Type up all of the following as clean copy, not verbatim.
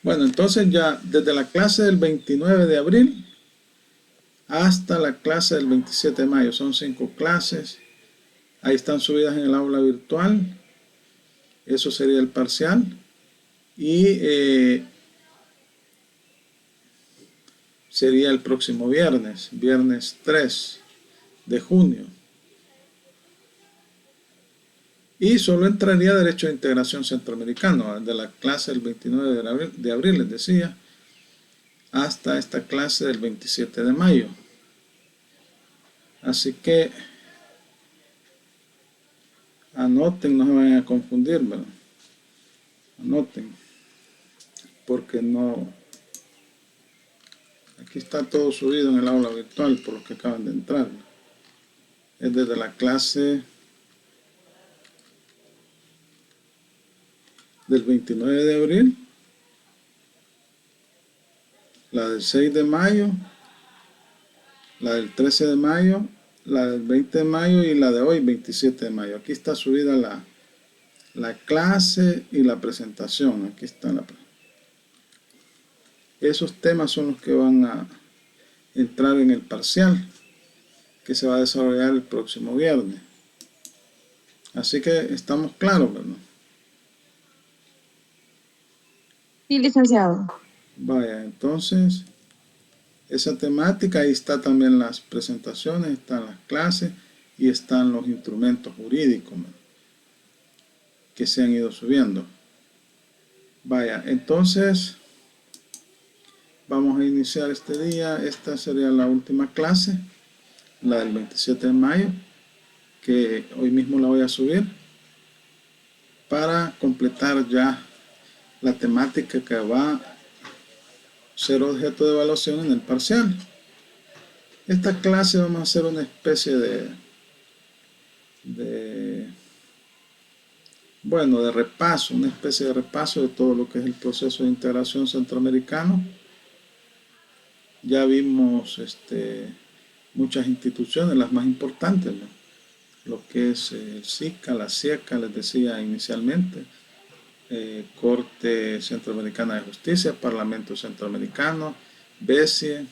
Bueno, entonces ya desde la clase del 29 de abril hasta la clase del 27 de mayo, son 5 clases. Ahí están subidas en el aula virtual. Eso sería el parcial. Y sería el próximo viernes, viernes 3 de junio. Y solo entraría Derecho de Integración Centroamericano, de la clase del 29 de abril, les decía, hasta esta clase del 27 de mayo. Así que anoten, no se vayan a confundir, ¿verdad? Anoten, porque no... Aquí está todo subido en el aula virtual por los que acaban de entrar. Es desde la clase del 29 de abril, la del 6 de mayo, la del 13 de mayo, la del 20 de mayo y la de hoy, 27 de mayo. Aquí está subida la clase y la presentación. Aquí está esos temas son los que van a entrar en el parcial que se va a desarrollar el próximo viernes. Así que estamos claros, ¿verdad? Sí, licenciado. Vaya, entonces, esa temática, ahí está también las presentaciones, están las clases y están los instrumentos jurídicos, ¿verdad?, que se han ido subiendo. Vaya, entonces, vamos a iniciar este día. Esta sería la última clase, la del 27 de mayo, que hoy mismo la voy a subir para completar ya la temática que va a ser objeto de evaluación en el parcial. Esta clase vamos a hacer una especie de repaso, una especie de repaso de todo lo que es el proceso de integración centroamericano. Ya vimos muchas instituciones, las más importantes, ¿no?, lo que es el SICA, la CIECA, les decía inicialmente, Corte Centroamericana de Justicia, Parlamento Centroamericano, BESIE.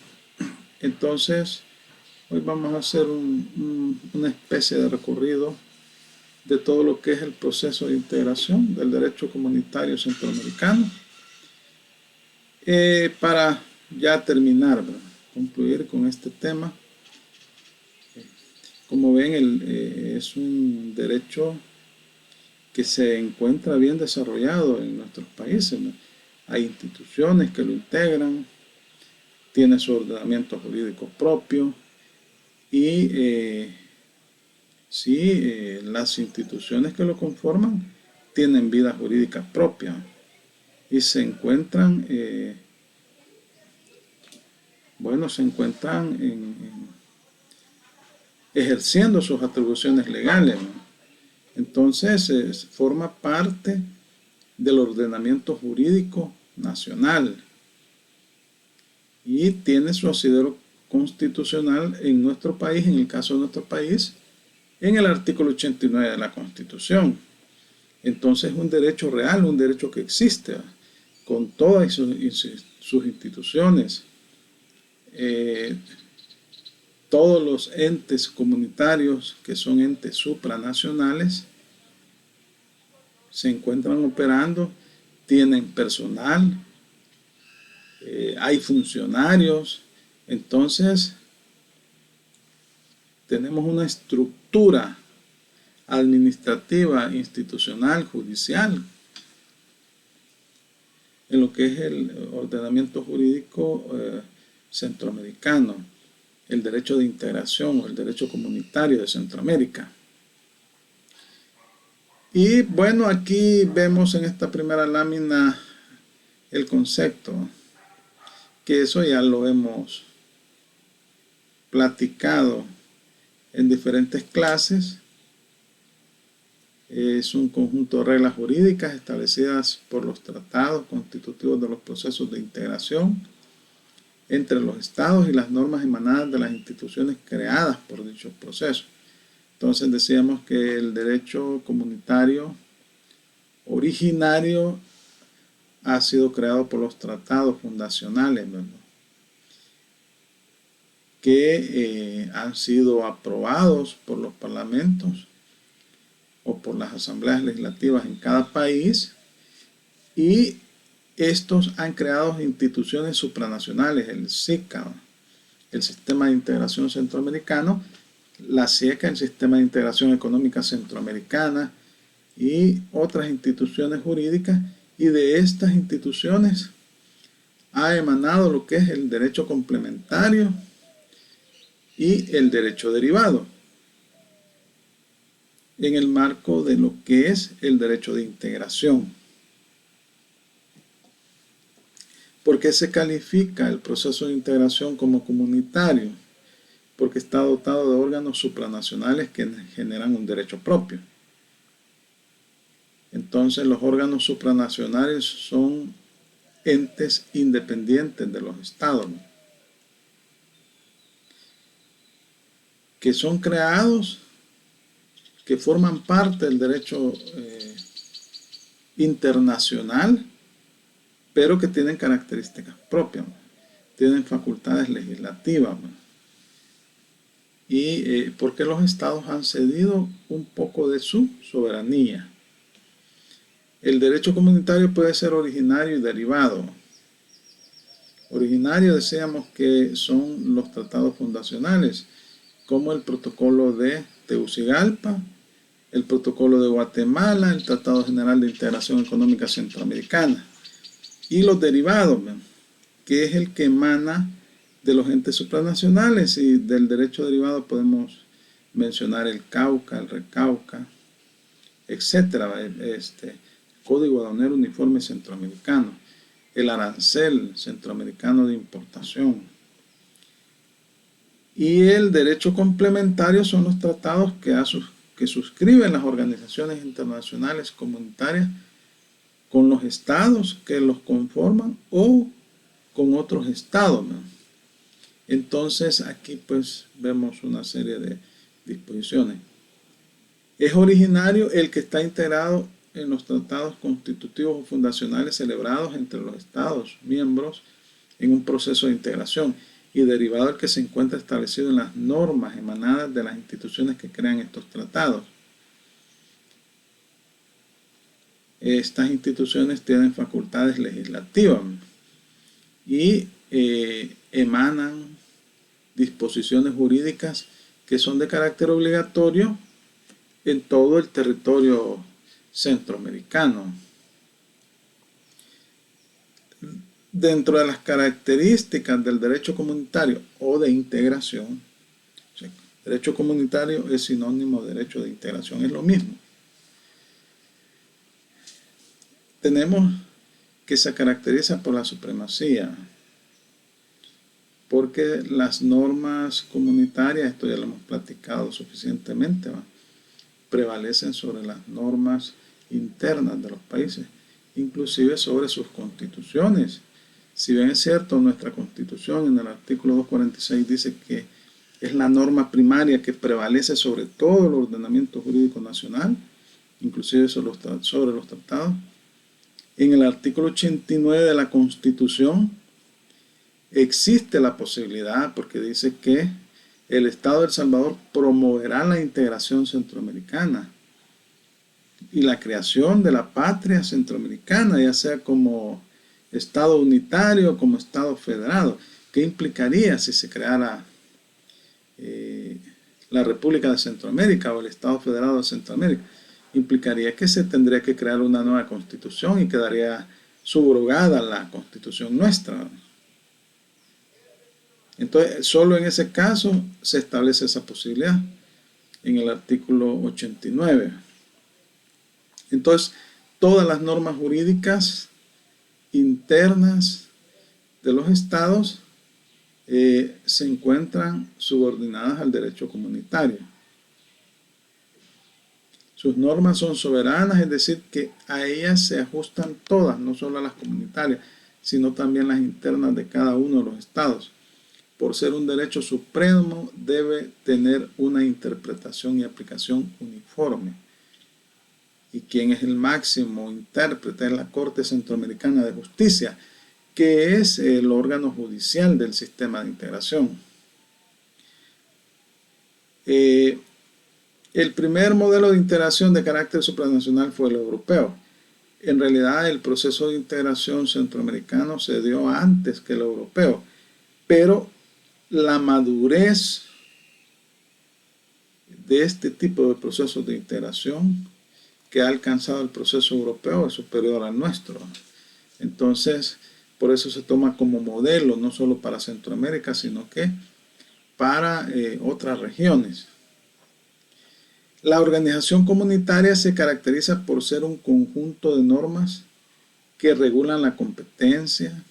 Entonces, hoy vamos a hacer una especie de recorrido de todo lo que es el proceso de integración del derecho comunitario centroamericano, para ya terminar, ¿verdad?, concluir con este tema. Como ven, es un derecho que se encuentra bien desarrollado en nuestros países, ¿no? Hay instituciones que lo integran, tiene su ordenamiento jurídico propio y las instituciones que lo conforman tienen vida jurídica propia y se encuentran, ejerciendo sus atribuciones legales, ¿no? Entonces forma parte del ordenamiento jurídico nacional y tiene su asidero constitucional en nuestro país, en el caso de nuestro país, en el artículo 89 de la Constitución. Entonces es un derecho real, un derecho que existe, ¿verdad?, con todas sus instituciones, todos los entes comunitarios que son entes supranacionales se encuentran operando, tienen personal, hay funcionarios. Entonces tenemos una estructura administrativa, institucional, judicial, en lo que es el ordenamiento jurídico centroamericano, el derecho de integración o el derecho comunitario de Centroamérica. Y bueno, aquí vemos en esta primera lámina el concepto, que eso ya lo hemos platicado en diferentes clases. Es un conjunto de reglas jurídicas establecidas por los tratados constitutivos de los procesos de integración entre los estados y las normas emanadas de las instituciones creadas por dichos procesos. Entonces decíamos que el derecho comunitario originario ha sido creado por los tratados fundacionales, ¿verdad?, que han sido aprobados por los parlamentos o por las asambleas legislativas en cada país, y estos han creado instituciones supranacionales, el SICA, el Sistema de Integración Centroamericano, la SIECA, el Sistema de Integración Económica Centroamericana, y otras instituciones jurídicas, y de estas instituciones ha emanado lo que es el derecho complementario y el derecho derivado, en el marco de lo que es el derecho de integración. ¿Por qué se califica el proceso de integración como comunitario? Porque está dotado de órganos supranacionales que generan un derecho propio. Entonces, los órganos supranacionales son entes independientes de los estados, ¿no?, que son creados, que forman parte del derecho internacional, pero que tienen características propias, ¿no?, tienen facultades legislativas, ¿no?, y porque los estados han cedido un poco de su soberanía. El derecho comunitario puede ser originario y derivado. Originario, decíamos que son los tratados fundacionales, como el protocolo de Tegucigalpa, el protocolo de Guatemala, el Tratado General de Integración Económica Centroamericana. Y los derivados, que es el que emana de los entes supranacionales, y del derecho derivado podemos mencionar el Cauca, el Recauca, etcétera, Código Aduanero Uniforme Centroamericano, el Arancel Centroamericano de Importación. Y el derecho complementario son los tratados que suscriben las organizaciones internacionales comunitarias con los estados que los conforman o con otros estados, ¿no? Entonces aquí pues vemos una serie de disposiciones. Es originario el que está integrado en los tratados constitutivos o fundacionales celebrados entre los estados miembros en un proceso de integración, y derivado el que se encuentra establecido en las normas emanadas de las instituciones que crean estos tratados. Estas instituciones tienen facultades legislativas y emanan disposiciones jurídicas que son de carácter obligatorio en todo el territorio centroamericano. Dentro de las características del derecho comunitario o de integración, derecho comunitario es sinónimo de derecho de integración, es lo mismo. Tenemos que se caracteriza por la supremacía, porque las normas comunitarias, esto ya lo hemos platicado suficientemente, prevalecen sobre las normas internas de los países, inclusive sobre sus constituciones. Si bien es cierto, nuestra Constitución en el artículo 246 dice que es la norma primaria que prevalece sobre todo el ordenamiento jurídico nacional, inclusive sobre los tratados. En el artículo 89 de la Constitución existe la posibilidad, porque dice que el Estado de El Salvador promoverá la integración centroamericana y la creación de la patria centroamericana, ya sea como Estado unitario, como Estado federado. ¿Qué implicaría si se creara la República de Centroamérica o el Estado Federado de Centroamérica? Implicaría que se tendría que crear una nueva constitución y quedaría subrogada la constitución nuestra. Entonces, solo en ese caso se establece esa posibilidad, en el artículo 89. Entonces, todas las normas jurídicas internas de los estados se encuentran subordinadas al derecho comunitario. Sus normas son soberanas, es decir, que a ellas se ajustan todas, no solo a las comunitarias, sino también las internas de cada uno de los estados. Por ser un derecho supremo, debe tener una interpretación y aplicación uniforme. y quien es el máximo intérprete es la Corte Centroamericana de Justicia, que es el órgano judicial del sistema de integración. El primer modelo de integración de carácter supranacional fue el europeo. En realidad el proceso de integración centroamericano se dio antes que el europeo, pero la madurez de este tipo de procesos de integración que ha alcanzado el proceso europeo es superior al nuestro. Entonces, por eso se toma como modelo, no solo para Centroamérica, sino que para otras regiones. La organización comunitaria se caracteriza por ser un conjunto de normas que regulan la competencia,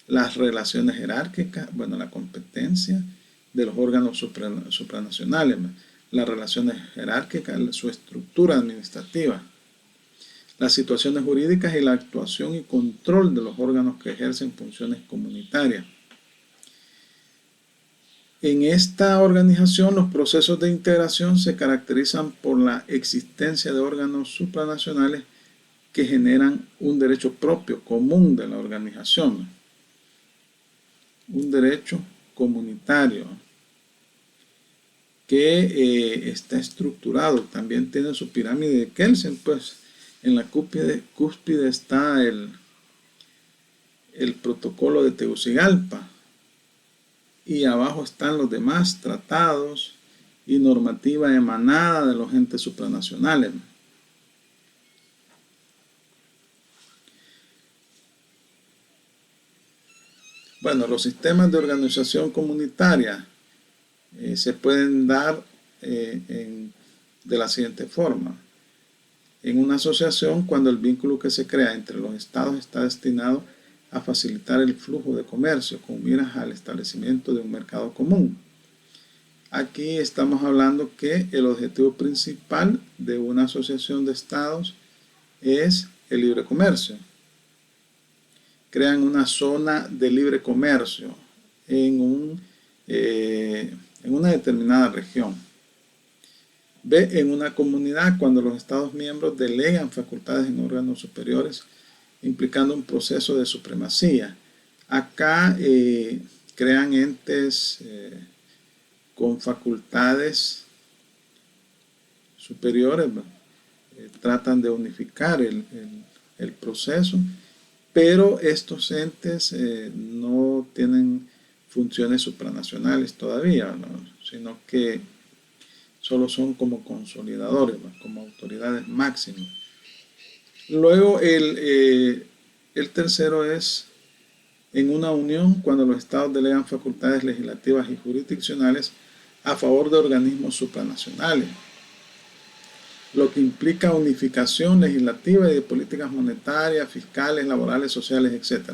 las relaciones jerárquicas, la competencia de los órganos supranacionales, las relaciones jerárquicas, su estructura administrativa, las situaciones jurídicas y la actuación y control de los órganos que ejercen funciones comunitarias. En esta organización, los procesos de integración se caracterizan por la existencia de órganos supranacionales que generan un derecho propio, común de la organización, un derecho comunitario que está estructurado. También tiene su pirámide de Kelsen, pues en la cúspide está el protocolo de Tegucigalpa, y abajo están los demás tratados y normativa emanada de los entes supranacionales. Bueno, los sistemas de organización comunitaria se pueden dar de la siguiente forma. En una asociación, cuando el vínculo que se crea entre los estados está destinado a facilitar el flujo de comercio con miras al establecimiento de un mercado común. Aquí estamos hablando que el objetivo principal de una asociación de estados es el libre comercio. Crean una zona de libre comercio en una determinada región. B, en una comunidad, cuando los estados miembros delegan facultades en órganos superiores, implicando un proceso de supremacía. Acá crean entes con facultades superiores, tratan de unificar el proceso, pero estos entes no tienen funciones supranacionales todavía, ¿no? Sino que solo son como consolidadores, ¿no? Como autoridades máximas. Luego el tercero es en una unión cuando los estados delegan facultades legislativas y jurisdiccionales a favor de organismos supranacionales, lo que implica unificación legislativa y de políticas monetarias, fiscales, laborales, sociales, etc.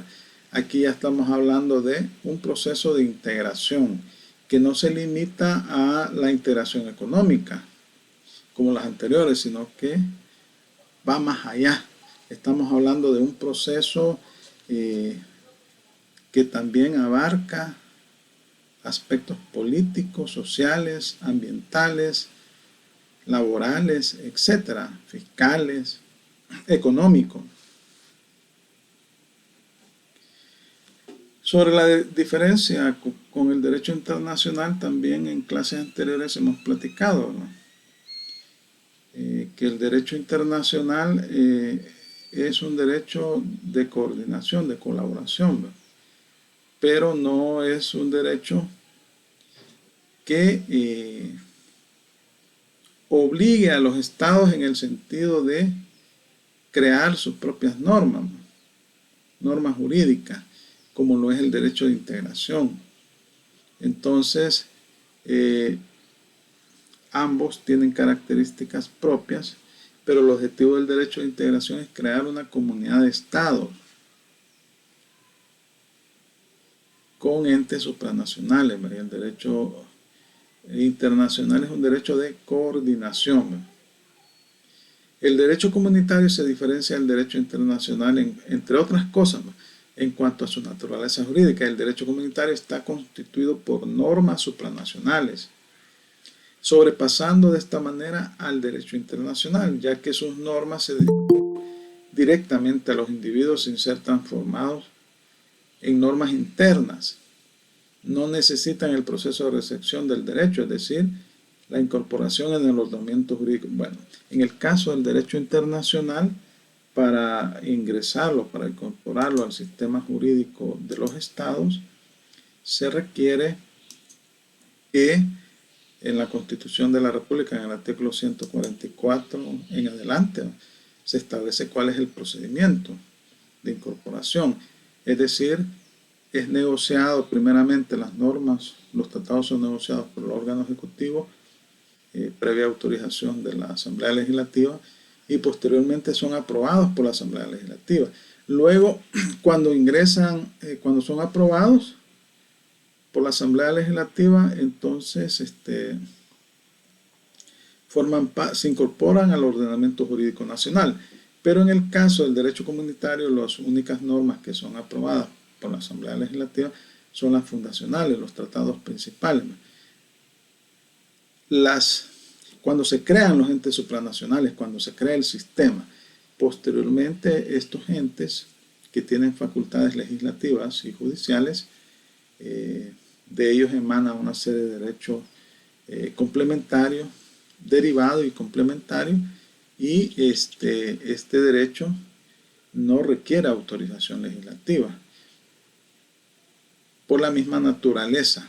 Aquí ya estamos hablando de un proceso de integración que no se limita a la integración económica como las anteriores, sino que va más allá. Estamos hablando de un proceso que también abarca aspectos políticos, sociales, ambientales, laborales, etcétera, fiscales, económicos. Sobre la diferencia con el derecho internacional, también en clases anteriores hemos platicado, ¿no? Que el derecho internacional es un derecho de coordinación, de colaboración, ¿no? Pero no es un derecho que obligue a los estados en el sentido de crear sus propias normas, ¿no? Normas jurídicas, como lo es el derecho de integración. Entonces, ambos tienen características propias, pero el objetivo del derecho de integración es crear una comunidad de estados con entes supranacionales. El derecho internacional es un derecho de coordinación. El derecho comunitario se diferencia del derecho internacional entre otras cosas, en cuanto a su naturaleza jurídica. El derecho comunitario está constituido por normas supranacionales. sobrepasando de esta manera al derecho internacional, ya que sus normas se dirigen directamente a los individuos sin ser transformados en normas internas. No necesitan el proceso de recepción del derecho, es decir, la incorporación en el ordenamiento jurídico. Bueno, en el caso del derecho internacional, para ingresarlo, para incorporarlo al sistema jurídico de los estados, se requiere que en la Constitución de la República, en el artículo 144 en adelante, se establece cuál es el procedimiento de incorporación. Es decir, es negociado primeramente las normas, los tratados son negociados por el órgano ejecutivo, previa autorización de la Asamblea Legislativa, y posteriormente son aprobados por la Asamblea Legislativa. Luego, cuando cuando son aprobados por la Asamblea Legislativa, entonces se incorporan al ordenamiento jurídico nacional. Pero en el caso del derecho comunitario, las únicas normas que son aprobadas por la Asamblea Legislativa son las fundacionales, los tratados principales. Cuando se crean los entes supranacionales, cuando se crea el sistema, posteriormente estos entes que tienen facultades legislativas y judiciales, de ellos emana una serie de derechos complementarios, derivados y complementarios, y este derecho no requiere autorización legislativa por la misma naturaleza.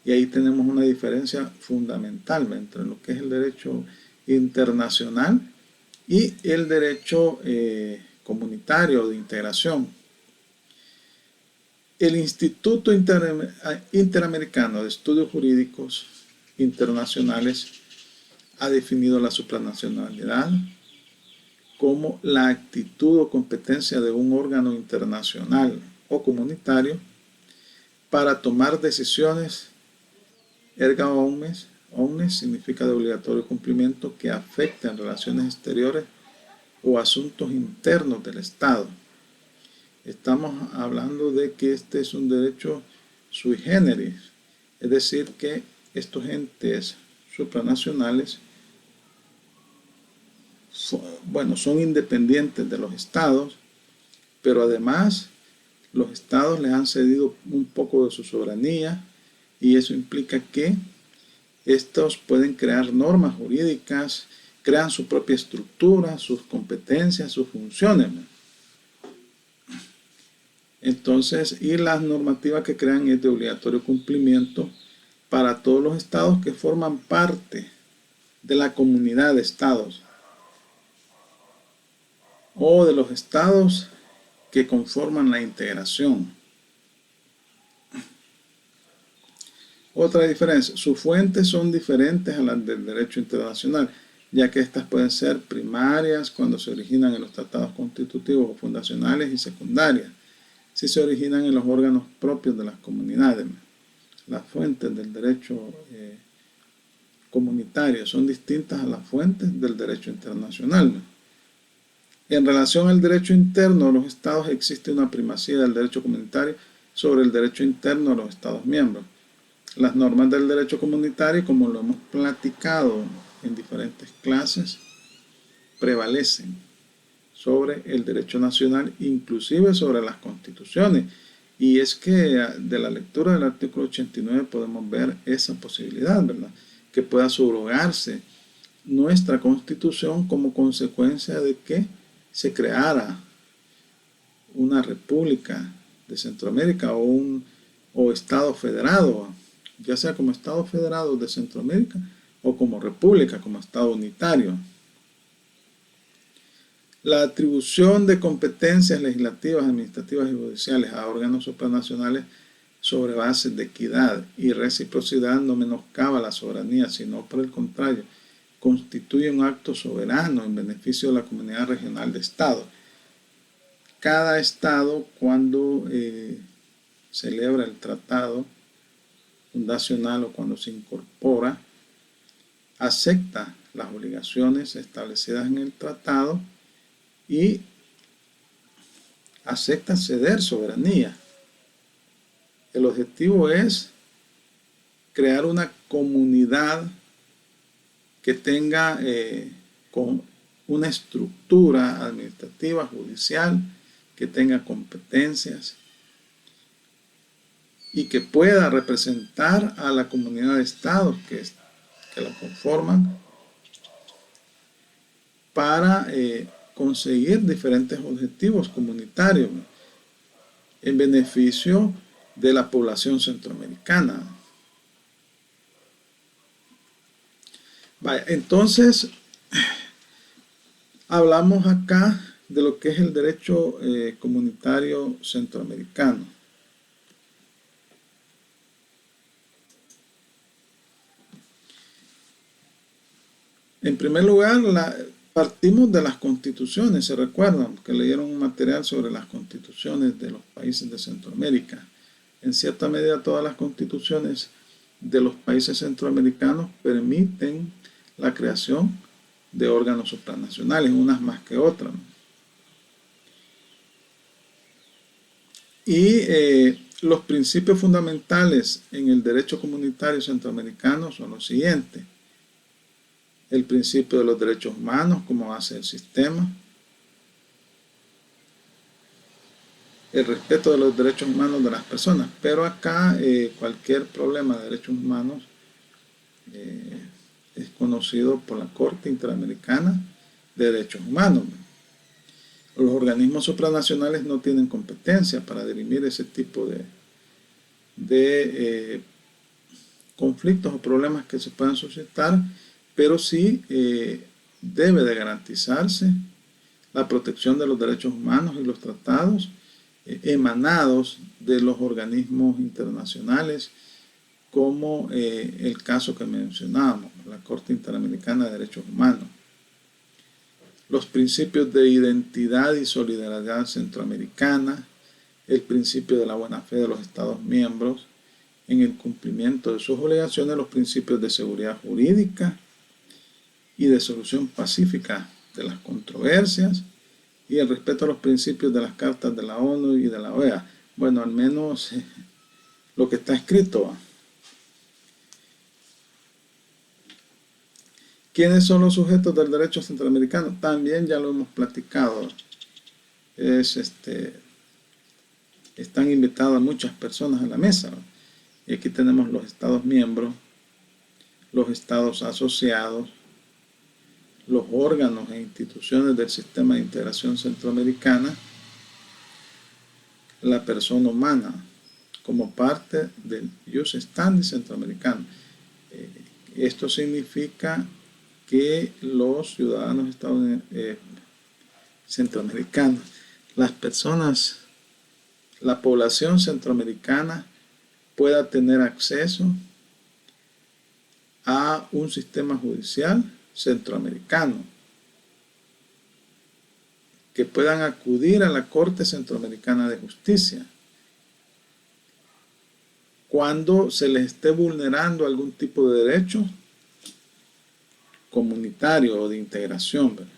Y ahí tenemos una diferencia fundamental entre lo que es el derecho internacional y el derecho comunitario de integración. El Instituto Interamericano de Estudios Jurídicos Internacionales ha definido la supranacionalidad como la actitud o competencia de un órgano internacional o comunitario para tomar decisiones erga omnes significa de obligatorio cumplimiento que afectan relaciones exteriores o asuntos internos del Estado. Estamos hablando de que este es un derecho sui generis, es decir, que estos entes supranacionales son independientes de los estados, pero además los estados les han cedido un poco de su soberanía, y eso implica que estos pueden crear normas jurídicas, crean su propia estructura, sus competencias, sus funciones. Entonces, y las normativas que crean es de obligatorio cumplimiento para todos los estados que forman parte de la comunidad de estados o de los estados que conforman la integración. Otra diferencia, sus fuentes son diferentes a las del derecho internacional, ya que estas pueden ser primarias cuando se originan en los tratados constitutivos o fundacionales, y secundarias si se originan en los órganos propios de las comunidades. Las fuentes del derecho comunitario son distintas a las fuentes del derecho internacional. En relación al derecho interno de los estados, existe una primacía del derecho comunitario sobre el derecho interno de los estados miembros. Las normas del derecho comunitario, como lo hemos platicado en diferentes clases, prevalecen sobre el derecho nacional, inclusive sobre las constituciones. Y es que de la lectura del artículo 89 podemos ver esa posibilidad, ¿verdad? Que pueda subrogarse nuestra constitución como consecuencia de que se creara una república de Centroamérica o Estado federado, ya sea como Estado federado de Centroamérica o como república, como Estado unitario. La atribución de competencias legislativas, administrativas y judiciales a órganos supranacionales sobre bases de equidad y reciprocidad no menoscaba la soberanía, sino por el contrario, constituye un acto soberano en beneficio de la comunidad regional de estados. Cada estado, cuando celebra el tratado fundacional o cuando se incorpora, acepta las obligaciones establecidas en el tratado y acepta ceder soberanía. El objetivo es crear una comunidad que tenga con una estructura administrativa, judicial, que tenga competencias y que pueda representar a la comunidad de estados que la conforman para conseguir diferentes objetivos comunitarios en beneficio de la población centroamericana. Vaya, entonces, hablamos acá de lo que es el derecho comunitario centroamericano. En primer lugar, partimos de las constituciones. Se recuerdan que leyeron un material sobre las constituciones de los países de Centroamérica. En cierta medida, todas las constituciones de los países centroamericanos permiten la creación de órganos supranacionales, unas más que otras. Y los principios fundamentales en el derecho comunitario centroamericano son los siguientes: el principio de los derechos humanos como base del sistema, el respeto de los derechos humanos de las personas, pero acá cualquier problema de derechos humanos es conocido por la Corte Interamericana de Derechos Humanos. Los organismos supranacionales no tienen competencia para dirimir ese tipo de conflictos o problemas que se puedan suscitar, pero sí debe de garantizarse la protección de los derechos humanos y los tratados emanados de los organismos internacionales, como el caso que mencionábamos, la Corte Interamericana de Derechos Humanos. Los principios de identidad y solidaridad centroamericana, el principio de la buena fe de los Estados miembros en el cumplimiento de sus obligaciones, los principios de seguridad jurídica y de solución pacífica de las controversias, y el respeto a los principios de las cartas de la ONU y de la OEA. Bueno, al menos lo que está escrito. ¿Quiénes son los sujetos del derecho centroamericano? También ya lo hemos platicado. Están invitadas muchas personas a la mesa, ¿no? Y aquí tenemos los estados miembros, los estados asociados, los órganos e instituciones del sistema de integración centroamericana, la persona humana como parte del Jus Standi centroamericano. Esto significa que los ciudadanos centroamericanos, las personas, la población centroamericana pueda tener acceso a un sistema judicial centroamericano, que puedan acudir a la Corte Centroamericana de Justicia cuando se les esté vulnerando algún tipo de derecho comunitario o de integración, ¿verdad?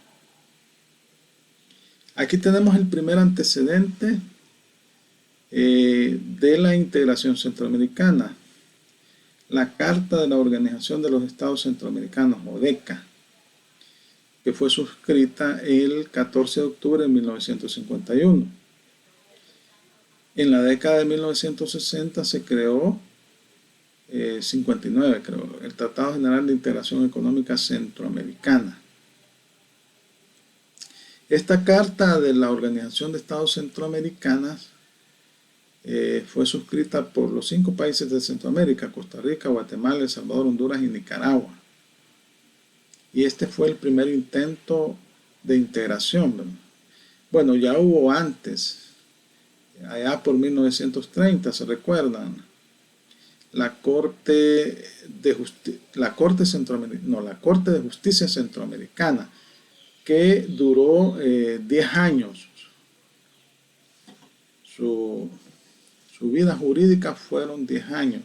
Aquí tenemos el primer antecedente de la integración centroamericana, la Carta de la Organización de los Estados Centroamericanos, ODECA, que fue suscrita el 14 de octubre de 1951. En la década de 1960 se creó 59, creo, el Tratado General de Integración Económica Centroamericana. Esta carta de la Organización de Estados Centroamericanos fue suscrita por los 5 países de Centroamérica: Costa Rica, Guatemala, El Salvador, Honduras y Nicaragua. Y este fue el primer intento de integración, ¿verdad? Bueno, ya hubo antes, allá por 1930, ¿se recuerdan? La Corte de Justicia Centroamericana, que duró 10 años. Su vida jurídica fueron 10 años.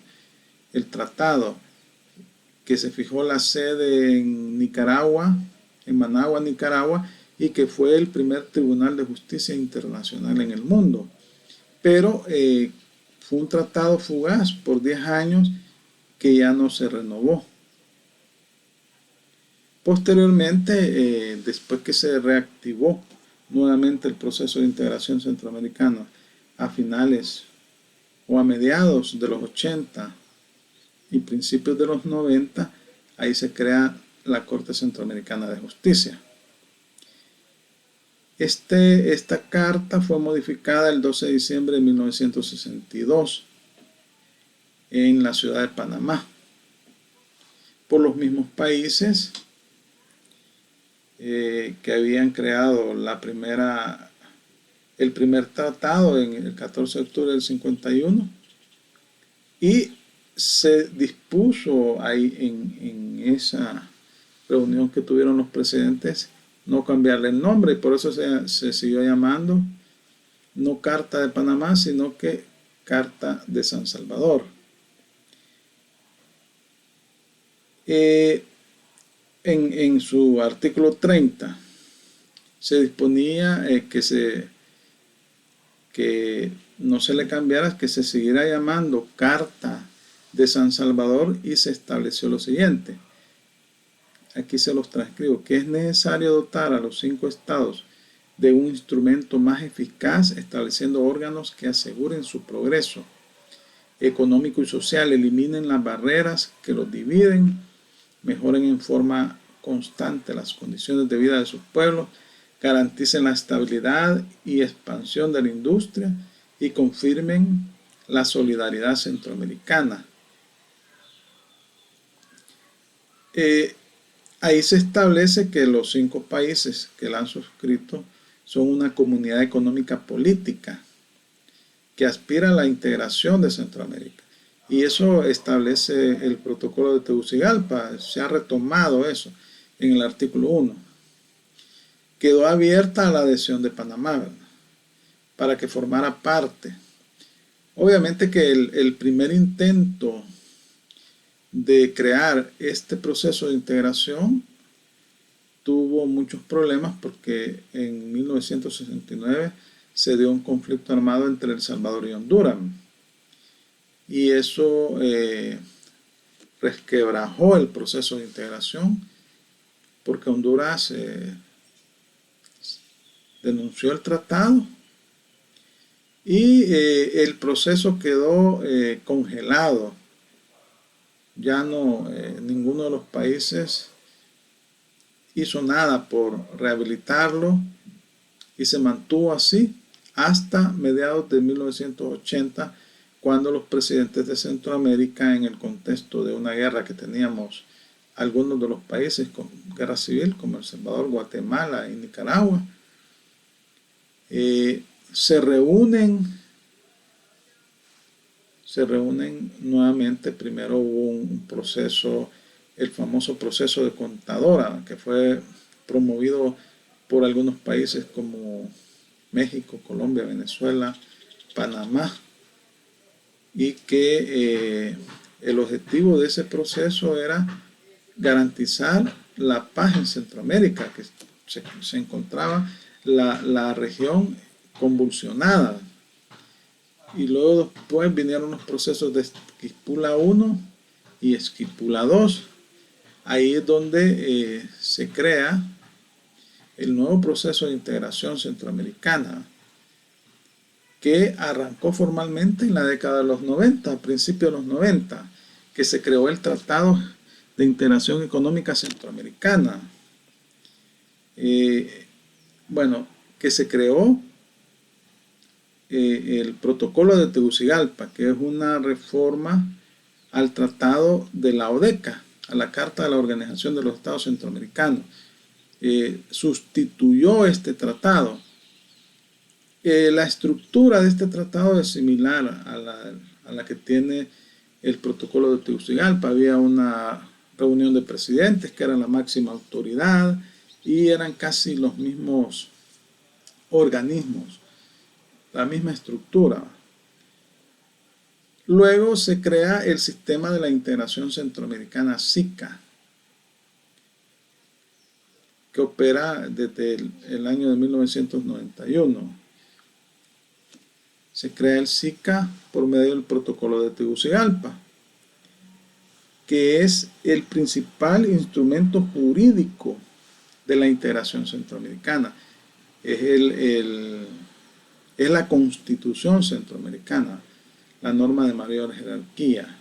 El tratado, que se fijó la sede en Nicaragua, en Managua, Nicaragua, y que fue el primer tribunal de justicia internacional en el mundo. Pero fue un tratado fugaz por 10 años que ya no se renovó. Posteriormente, después que se reactivó nuevamente el proceso de integración centroamericano a finales o a mediados de los 80 y principios de los 90, ahí se crea la Corte Centroamericana de Justicia. Esta carta fue modificada el 12 de diciembre de 1962 en la ciudad de Panamá por los mismos países que habían creado el primer tratado en el 14 de octubre del 51, y se dispuso ahí en esa reunión que tuvieron los presidentes no cambiarle el nombre, y por eso se siguió llamando no Carta de Panamá, sino que Carta de San Salvador. En su artículo 30 se disponía que no se le cambiara, que se siguiera llamando Carta de San Salvador, y se estableció lo siguiente. Aquí se los transcribo: que es necesario dotar a los 5 estados de un instrumento más eficaz, estableciendo órganos que aseguren su progreso económico y social, eliminen las barreras que los dividen, mejoren en forma constante las condiciones de vida de sus pueblos, garanticen la estabilidad y expansión de la industria y confirmen la solidaridad centroamericana. Ahí se establece que los 5 países que la han suscrito son una comunidad económica política que aspira a la integración de Centroamérica. Y eso establece el protocolo de Tegucigalpa. Se ha retomado eso en el artículo 1. Quedó abierta a la adhesión de Panamá, ¿verdad?, para que formara parte. Obviamente que el primer intento de crear este proceso de integración tuvo muchos problemas, porque en 1969 se dio un conflicto armado entre El Salvador y Honduras, y eso resquebrajó el proceso de integración, porque Honduras denunció el tratado y el proceso quedó congelado. Ya no, ninguno de los países hizo nada por rehabilitarlo, y se mantuvo así hasta mediados de 1980, cuando los presidentes de Centroamérica, en el contexto de una guerra que teníamos algunos de los países con guerra civil, como El Salvador, Guatemala y Nicaragua, se reúnen nuevamente. Primero hubo un proceso, el famoso proceso de Contadora, que fue promovido por algunos países como México, Colombia, Venezuela, Panamá, y que el objetivo de ese proceso era garantizar la paz en Centroamérica, que se encontraba la región convulsionada. Y luego después vinieron los procesos de Esquipula I y Esquipula II. Ahí es donde se crea el nuevo proceso de integración centroamericana, que arrancó formalmente en la década de los 90, a principios de los 90, que se creó el Tratado de Integración Económica Centroamericana. Que se creó el protocolo de Tegucigalpa, que es una reforma al tratado de la ODECA, a la Carta de la Organización de los Estados Centroamericanos. Sustituyó este tratado. La estructura de este tratado es similar a la que tiene el protocolo de Tegucigalpa. Había una reunión de presidentes, que era la máxima autoridad, y eran casi los mismos organismos, la misma estructura. Luego se crea el Sistema de la Integración Centroamericana, SICA, que opera desde el año de 1991. Se crea el SICA por medio del protocolo de Tegucigalpa. que es el principal instrumento jurídico de la integración centroamericana. Es la Constitución centroamericana, la norma de mayor jerarquía.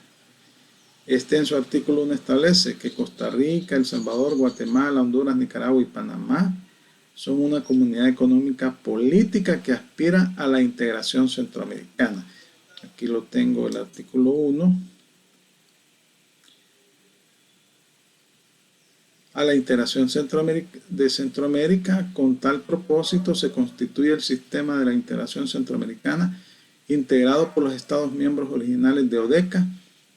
Este en su artículo 1 establece que Costa Rica, El Salvador, Guatemala, Honduras, Nicaragua y Panamá son una comunidad económica política que aspira a la integración centroamericana. Aquí lo tengo, el artículo 1. A la integración de Centroamérica. Con tal propósito se constituye el sistema de la integración centroamericana integrado por los Estados miembros originales de ODECA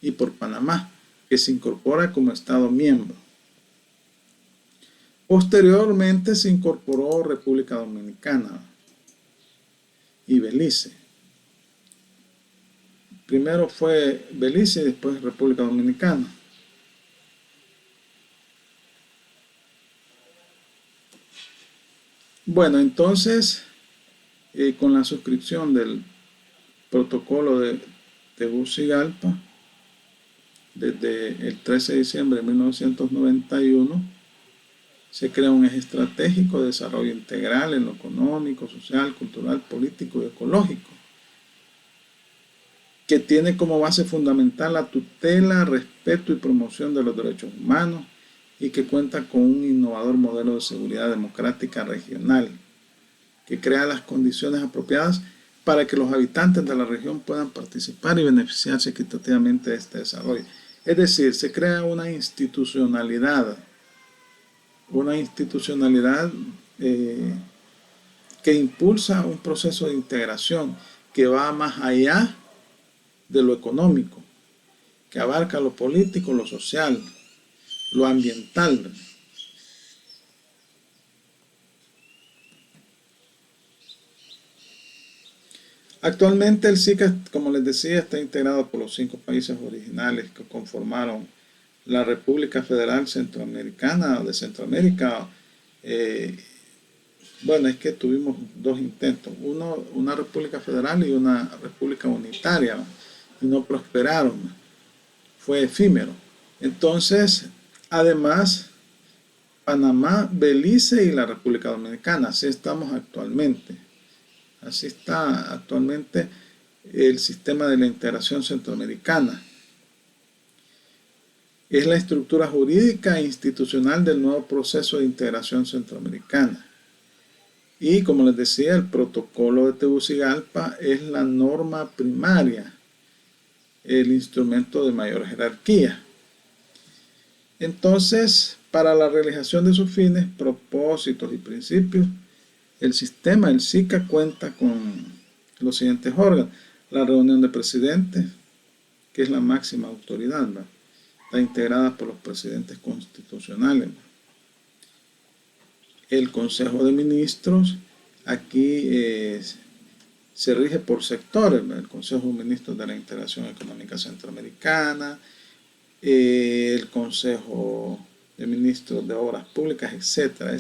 y por Panamá, que se incorpora como Estado miembro. Posteriormente se incorporó República Dominicana y Belice. Primero fue Belice y después República Dominicana. Bueno, entonces, con la suscripción del protocolo de Tegucigalpa, desde el 13 de diciembre de 1991, se crea un eje estratégico de desarrollo integral en lo económico, social, cultural, político y ecológico, que tiene como base fundamental la tutela, respeto y promoción de los derechos humanos, y que cuenta con un innovador modelo de seguridad democrática regional, que crea las condiciones apropiadas para que los habitantes de la región puedan participar y beneficiarse equitativamente de este desarrollo. Es decir, se crea una institucionalidad que impulsa un proceso de integración que va más allá de lo económico, que abarca lo político, lo social, lo ambiental. Actualmente el SICA, como les decía, está integrado por los 5 países originales que conformaron la República Federal Centroamericana de Centroamérica. Bueno, es que tuvimos 2 intentos, una república federal y una república unitaria, y no prosperaron, fue efímero. Entonces, además, Panamá, Belice y la República Dominicana, así estamos actualmente. Así está actualmente el sistema de la integración centroamericana. Es la estructura jurídica e institucional del nuevo proceso de integración centroamericana. Y como les decía, el protocolo de Tegucigalpa es la norma primaria, el instrumento de mayor jerarquía. Entonces, para la realización de sus fines, propósitos y principios, el sistema, el SICA, cuenta con los siguientes órganos. La reunión de presidentes, que es la máxima autoridad, ¿verdad? Está integrada por los presidentes constitucionales. El Consejo de Ministros, aquí se rige por sectores, ¿verdad? El Consejo de Ministros de la Integración Económica Centroamericana, el Consejo de Ministros de Obras Públicas, etcétera.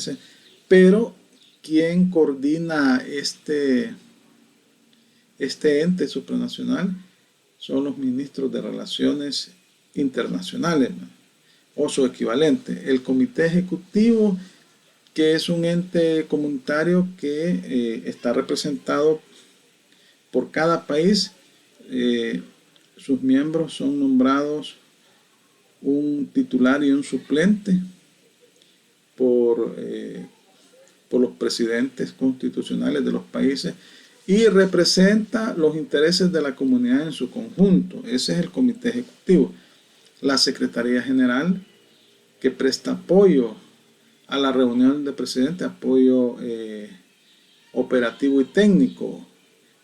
Pero quien coordina este ente supranacional son los ministros de Relaciones Internacionales, ¿no? O su equivalente. El Comité Ejecutivo, que es un ente comunitario que está representado por cada país. Sus miembros son nombrados un titular y un suplente por los presidentes constitucionales de los países, y representa los intereses de la comunidad en su conjunto. Ese es el Comité Ejecutivo. La Secretaría General, que presta apoyo a la reunión de presidentes, apoyo operativo y técnico,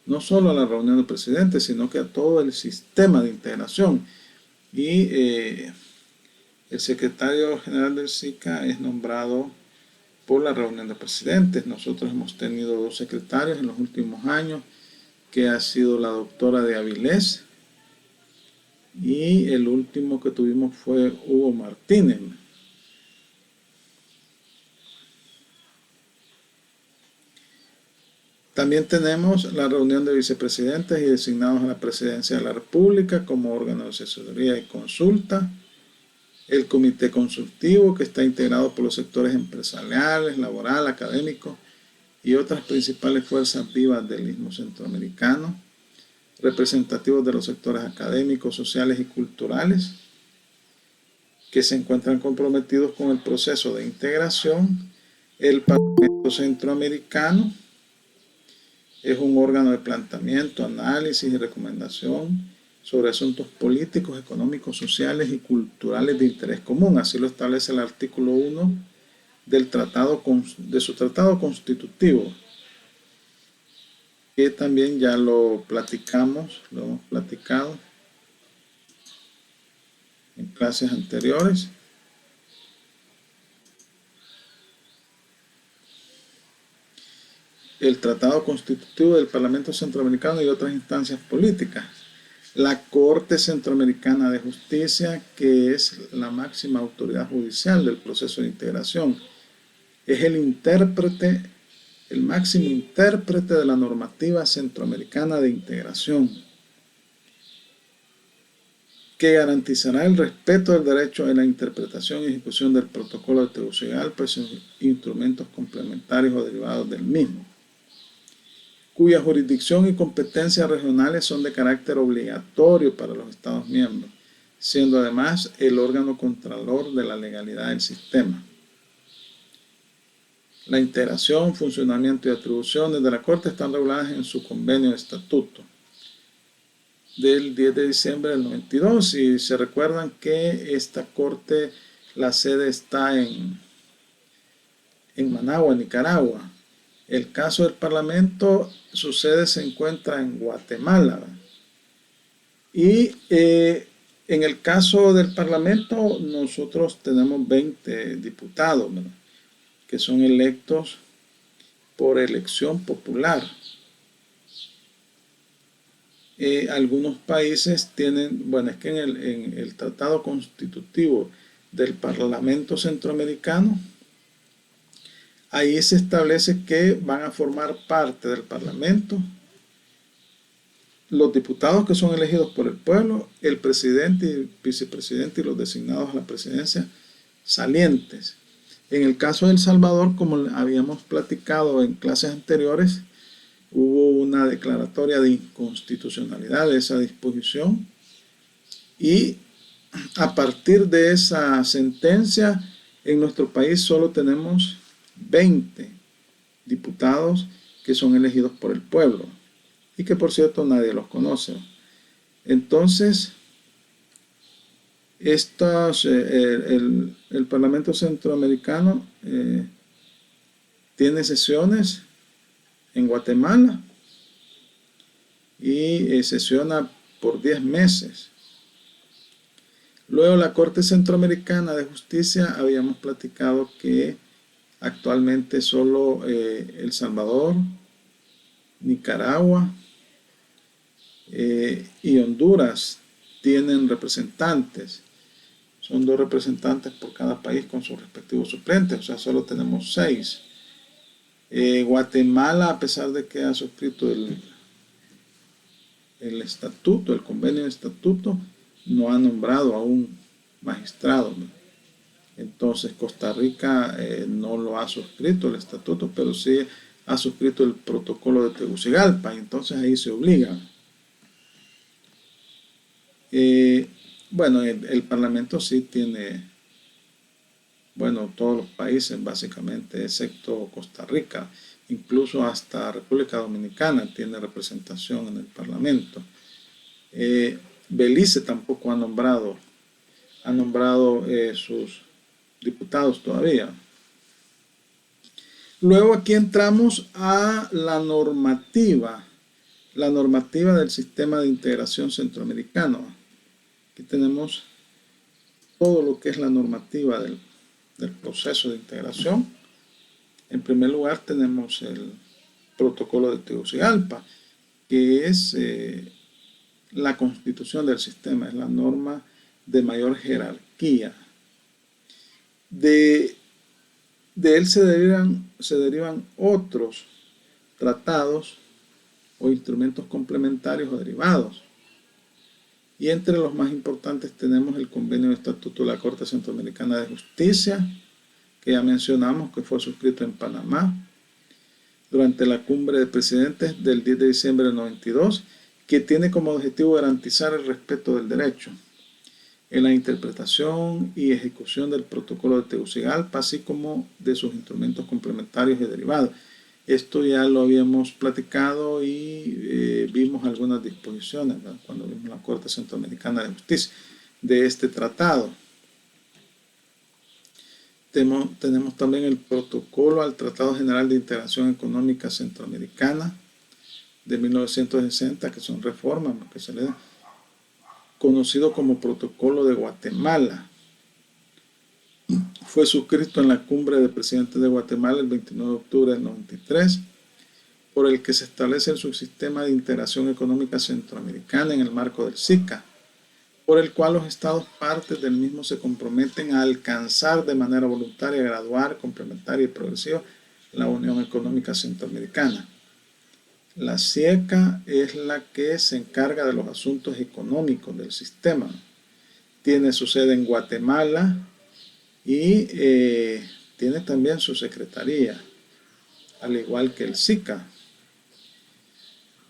no solo a la reunión de presidentes, sino que a todo el sistema de integración. Y el secretario general del SICA es nombrado por la reunión de presidentes. Nosotros hemos tenido 2 secretarios en los últimos años, que ha sido la doctora de Avilés, y el último que tuvimos fue Hugo Martínez. También tenemos la reunión de vicepresidentes y designados a la presidencia de la República como órgano de asesoría y consulta. el comité consultivo, que está integrado por los sectores empresariales, laboral, académico y otras principales fuerzas vivas del Istmo Centroamericano, representativos de los sectores académicos, sociales y culturales, que se encuentran comprometidos con el proceso de integración. El Parlamento Centroamericano es un órgano de planteamiento, análisis y recomendación sobre asuntos políticos, económicos, sociales y culturales de interés común. Así lo establece el artículo 1 de su tratado constitutivo, que también ya lo hemos platicado en clases anteriores. El Tratado Constitutivo del Parlamento Centroamericano y otras instancias políticas. La Corte Centroamericana de Justicia, que es la máxima autoridad judicial del proceso de integración, es el máximo intérprete de la normativa centroamericana de integración, que garantizará el respeto del derecho en la interpretación y ejecución del protocolo de Tegucigalpa y sus instrumentos complementarios o derivados del mismo, cuya jurisdicción y competencias regionales son de carácter obligatorio para los Estados miembros, siendo además el órgano contralor de la legalidad del sistema. La integración, funcionamiento y atribuciones de la Corte están reguladas en su convenio de estatuto del 10 de diciembre del 92. Y se recuerdan que esta Corte, la sede está en Managua, Nicaragua. El caso del Parlamento, su sede se encuentra en Guatemala. Y en el caso del Parlamento, nosotros tenemos 20 diputados, ¿verdad?, que son electos por elección popular. Algunos países tienen, bueno, es que en el Tratado Constitutivo del Parlamento Centroamericano, ahí se establece que van a formar parte del Parlamento los diputados que son elegidos por el pueblo, el presidente y vicepresidente y los designados a la presidencia salientes. En el caso de El Salvador, como habíamos platicado en clases anteriores, hubo una declaratoria de inconstitucionalidad de esa disposición y a partir de esa sentencia en nuestro país solo tenemos 20 diputados que son elegidos por el pueblo y que por cierto nadie los conoce. Entonces, el Parlamento Centroamericano tiene sesiones en Guatemala y sesiona por 10 meses. Luego la Corte Centroamericana de Justicia, habíamos platicado que actualmente solo El Salvador, Nicaragua y Honduras tienen representantes. Son 2 representantes por cada país con sus respectivos suplentes, o sea, solo tenemos 6. Guatemala, a pesar de que ha suscrito el estatuto, el convenio de estatuto, no ha nombrado a un magistrado, ¿no? Entonces Costa Rica no lo ha suscrito el estatuto, pero sí ha suscrito el protocolo de Tegucigalpa, y entonces ahí se obliga. Bueno, el Parlamento sí tiene, bueno, todos los países básicamente, excepto Costa Rica, incluso hasta República Dominicana tiene representación en el Parlamento. Belice tampoco ha nombrado sus diputados todavía. Luego aquí entramos a la normativa del sistema de integración centroamericano. Aquí tenemos todo lo que es la normativa del proceso de integración. En primer lugar tenemos el protocolo de Tegucigalpa, que es la constitución del sistema, es la norma de mayor jerarquía. De él se derivan otros tratados o instrumentos complementarios o derivados. Y entre los más importantes tenemos el convenio de estatuto de la Corte Centroamericana de Justicia, que ya mencionamos que fue suscrito en Panamá durante la cumbre de presidentes del 10 de diciembre del 92, que tiene como objetivo garantizar el respeto del derecho en la interpretación y ejecución del protocolo de Tegucigalpa, así como de sus instrumentos complementarios y derivados. Esto ya lo habíamos platicado y vimos algunas disposiciones, ¿verdad?, cuando vimos la Corte Centroamericana de Justicia de este tratado. Tenemos también el protocolo al Tratado General de Integración Económica Centroamericana de 1960, que son reformas que se le dan, conocido como Protocolo de Guatemala. Fue suscrito en la cumbre de presidentes de Guatemala el 29 de octubre del 93, por el que se establece el subsistema de integración económica centroamericana en el marco del SICA, por el cual los estados partes del mismo se comprometen a alcanzar de manera voluntaria, gradual, complementaria y progresiva la Unión Económica Centroamericana. La CIECA es la que se encarga de los asuntos económicos del sistema. Tiene su sede en Guatemala y tiene también su secretaría, al igual que el SICA.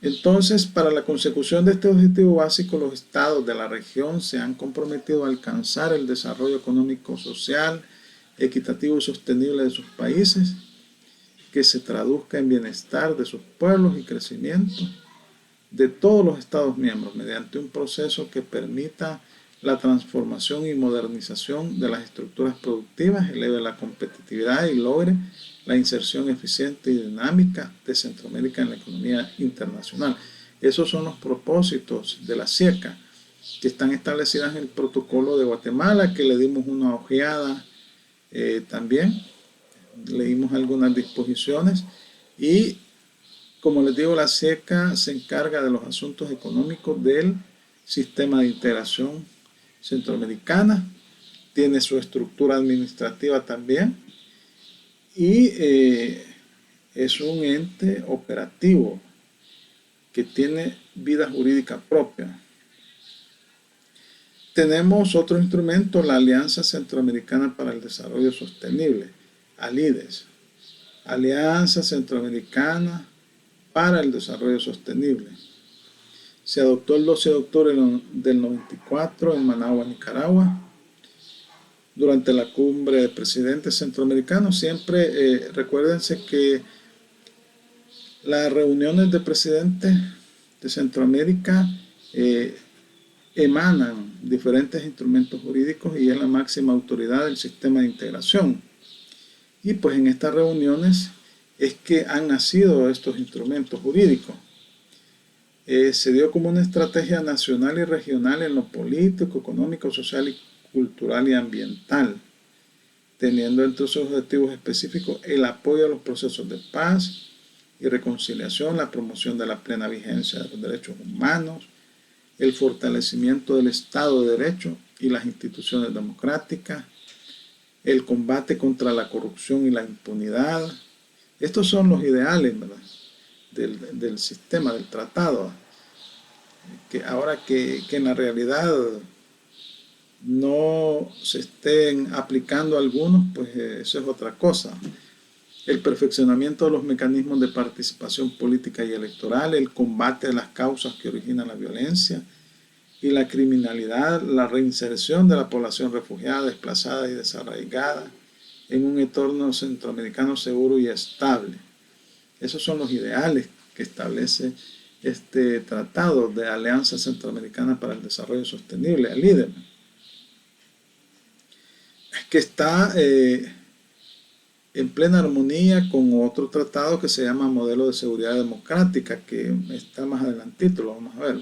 Entonces, para la consecución de este objetivo básico, los estados de la región se han comprometido a alcanzar el desarrollo económico, social, equitativo y sostenible de sus países, que se traduzca en bienestar de sus pueblos y crecimiento de todos los estados miembros mediante un proceso que permita la transformación y modernización de las estructuras productivas, eleve la competitividad y logre la inserción eficiente y dinámica de Centroamérica en la economía internacional. Esos son los propósitos de la CIECA, que están establecidas en el protocolo de Guatemala, que le dimos una ojeada también. Leímos algunas disposiciones y, como les digo, la CIECA se encarga de los asuntos económicos del sistema de integración centroamericana, tiene su estructura administrativa también y es un ente operativo que tiene vida jurídica propia. Tenemos otro instrumento, la Alianza Centroamericana para el Desarrollo Sostenible, ALIDES, Alianza Centroamericana para el Desarrollo Sostenible. Se adoptó el 12 de octubre del 94 en Managua, Nicaragua, durante la cumbre de presidentes centroamericanos. Siempre recuérdense que las reuniones de presidentes de Centroamérica emanan diferentes instrumentos jurídicos y es la máxima autoridad del sistema de integración. Y pues en estas reuniones es que han nacido estos instrumentos jurídicos. Se dio como una estrategia nacional y regional en lo político, económico, social, y cultural y ambiental, teniendo entre sus objetivos específicos el apoyo a los procesos de paz y reconciliación, la promoción de la plena vigencia de los derechos humanos, el fortalecimiento del Estado de Derecho y las instituciones democráticas, el combate contra la corrupción y la impunidad. Estos son los ideales, ¿verdad?, del sistema, del tratado, que ahora que en la realidad no se estén aplicando algunos, pues eso es otra cosa. El perfeccionamiento de los mecanismos de participación política y electoral, el combate de las causas que originan la violencia y la criminalidad, la reinserción de la población refugiada, desplazada y desarraigada en un entorno centroamericano seguro y estable. Esos son los ideales que establece este Tratado de Alianza Centroamericana para el Desarrollo Sostenible, ALIDES, que está en plena armonía con otro tratado que se llama Modelo de Seguridad Democrática, que está más adelantito, lo vamos a ver.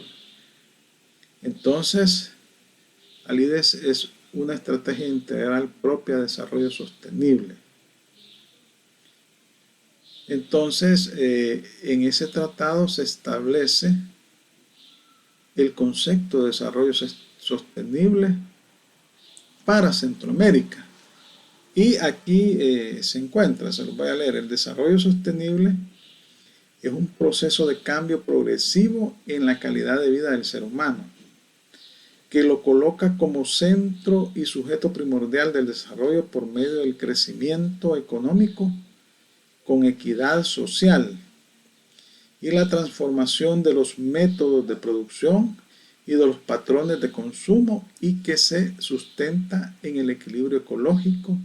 Entonces, ALIDES es una estrategia integral propia de desarrollo sostenible. Entonces, en ese tratado se establece el concepto de desarrollo sostenible para Centroamérica. Y aquí se encuentra, se los voy a leer: el desarrollo sostenible es un proceso de cambio progresivo en la calidad de vida del ser humano, que lo coloca como centro y sujeto primordial del desarrollo por medio del crecimiento económico con equidad social y la transformación de los métodos de producción y de los patrones de consumo, y que se sustenta en el equilibrio ecológico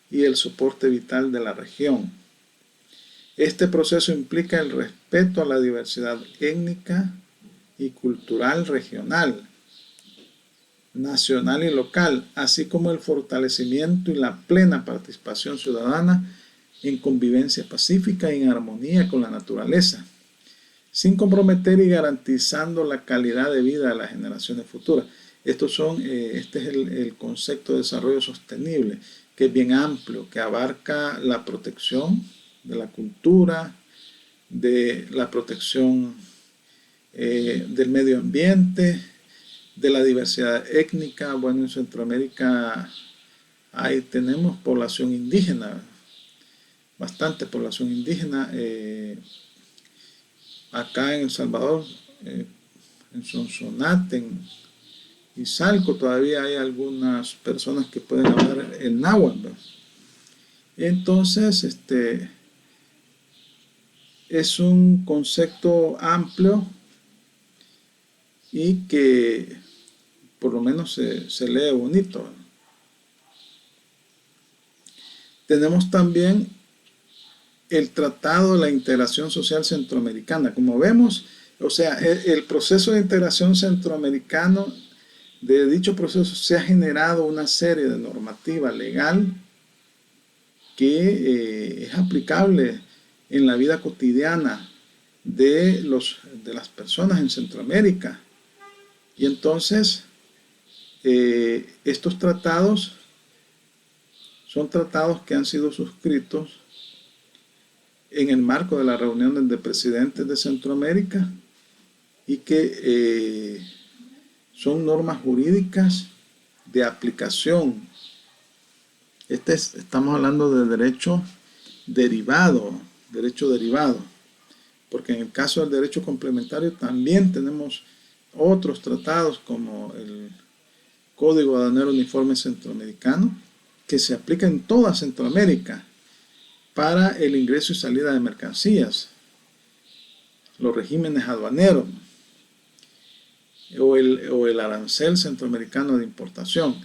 y el soporte vital de la región. Este proceso implica el respeto a la diversidad étnica y cultural regional, nacional y local, así como el fortalecimiento y la plena participación ciudadana en convivencia pacífica y en armonía con la naturaleza, sin comprometer y garantizando la calidad de vida de las generaciones futuras. Este es el concepto de desarrollo sostenible, que es bien amplio, que abarca la protección de la cultura, de la protección del medio ambiente, de la diversidad étnica. Bueno, en Centroamérica tenemos población indígena, bastante población indígena. Acá en El Salvador, en Sonsonate y Salco, todavía hay algunas personas que pueden hablar el náhuatl. Entonces, es un concepto amplio y que por lo menos se lee bonito. Tenemos también el Tratado de la Integración Social Centroamericana. Como vemos, o sea, el proceso de integración centroamericano, de dicho proceso se ha generado una serie de normativa legal que es aplicable en la vida cotidiana de las personas en Centroamérica. Y entonces, estos tratados son tratados que han sido suscritos en el marco de la reunión de presidentes de Centroamérica y que son normas jurídicas de aplicación. Estamos hablando de derecho derivado, porque en el caso del derecho complementario también tenemos otros tratados como el Código Aduanero Uniforme Centroamericano, que se aplica en toda Centroamérica para el ingreso y salida de mercancías, los regímenes aduaneros o el arancel centroamericano de importación.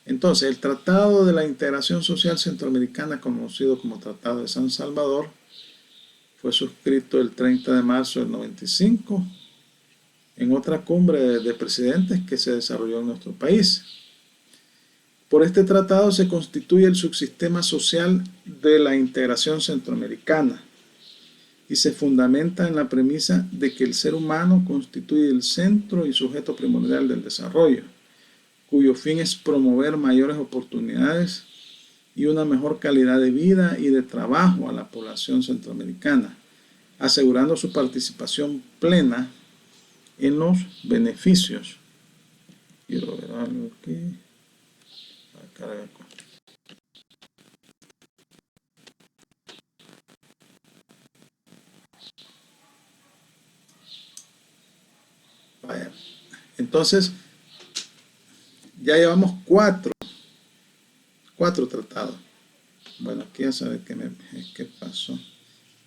Entonces, el Tratado de la Integración Social Centroamericana, conocido como Tratado de San Salvador, fue suscrito el 30 de marzo del 95 en otra cumbre de presidentes que se desarrolló en nuestro país. Por este tratado se constituye el subsistema social de la integración centroamericana y se fundamenta en la premisa de que el ser humano constituye el centro y sujeto primordial del desarrollo, cuyo fin es promover mayores oportunidades y una mejor calidad de vida y de trabajo a la población centroamericana, asegurando su participación plena en los beneficios. Quiero ver algo aquí. Vaya. Entonces, ya llevamos cuatro tratados. Bueno, aquí ya sabe qué pasó.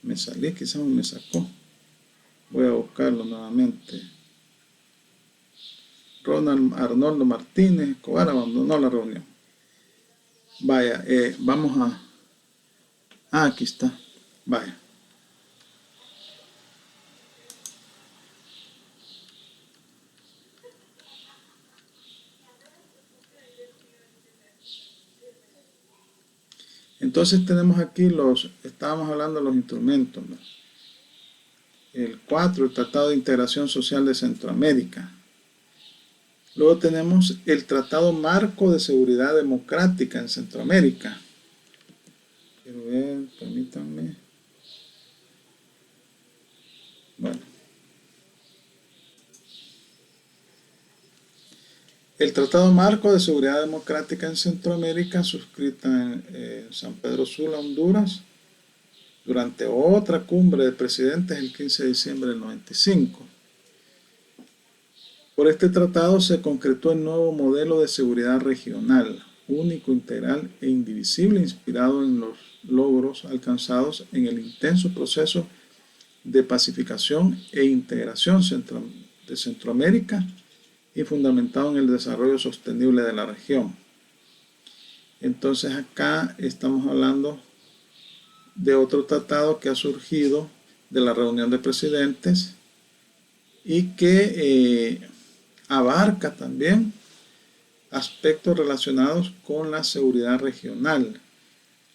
Me salí, quizás me sacó. Voy a buscarlo nuevamente. Ronald Arnoldo Martínez Escobar abandonó la reunión. Vaya, vamos a... aquí está. Vaya. Entonces tenemos aquí estábamos hablando de los instrumentos, ¿no? El 4, el Tratado de Integración Social de Centroamérica. Luego tenemos el Tratado Marco de Seguridad Democrática en Centroamérica. Quiero ver, permítanme. Bueno. El Tratado Marco de Seguridad Democrática en Centroamérica, suscrita en San Pedro Sula, Honduras, durante otra cumbre de presidentes el 15 de diciembre del 95. Por este tratado se concretó el nuevo modelo de seguridad regional, único, integral e indivisible, inspirado en los logros alcanzados en el intenso proceso de pacificación e integración de Centroamérica y fundamentado en el desarrollo sostenible de la región. Entonces acá estamos hablando de otro tratado que ha surgido de la reunión de presidentes y que abarca también aspectos relacionados con la seguridad regional.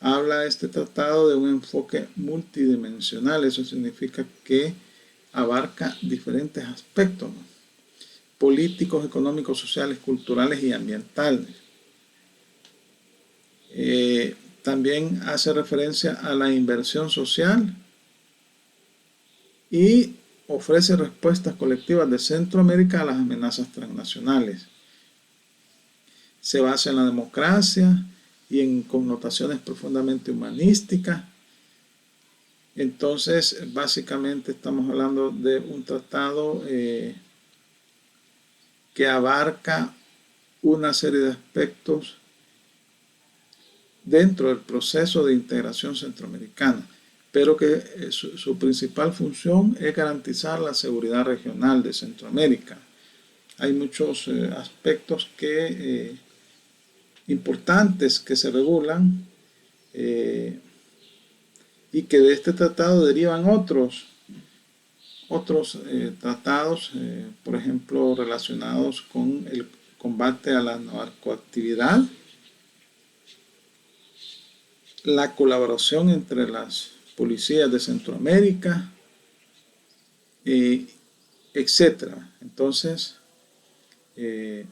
Habla este tratado de un enfoque multidimensional, eso significa que abarca diferentes aspectos, ¿no? Políticos, económicos, sociales, culturales y ambientales. También hace referencia a la inversión social y ofrece respuestas colectivas de Centroamérica a las amenazas transnacionales. Se basa en la democracia y en connotaciones profundamente humanísticas. Entonces, básicamente estamos hablando de un tratado que abarca una serie de aspectos dentro del proceso de integración centroamericana, pero que su principal función es garantizar la seguridad regional de Centroamérica. Hay muchos aspectos importantes que se regulan y que de este tratado derivan otros tratados, por ejemplo, relacionados con el combate a la narcoactividad, la colaboración entre las policías de Centroamérica, etc. Entonces, es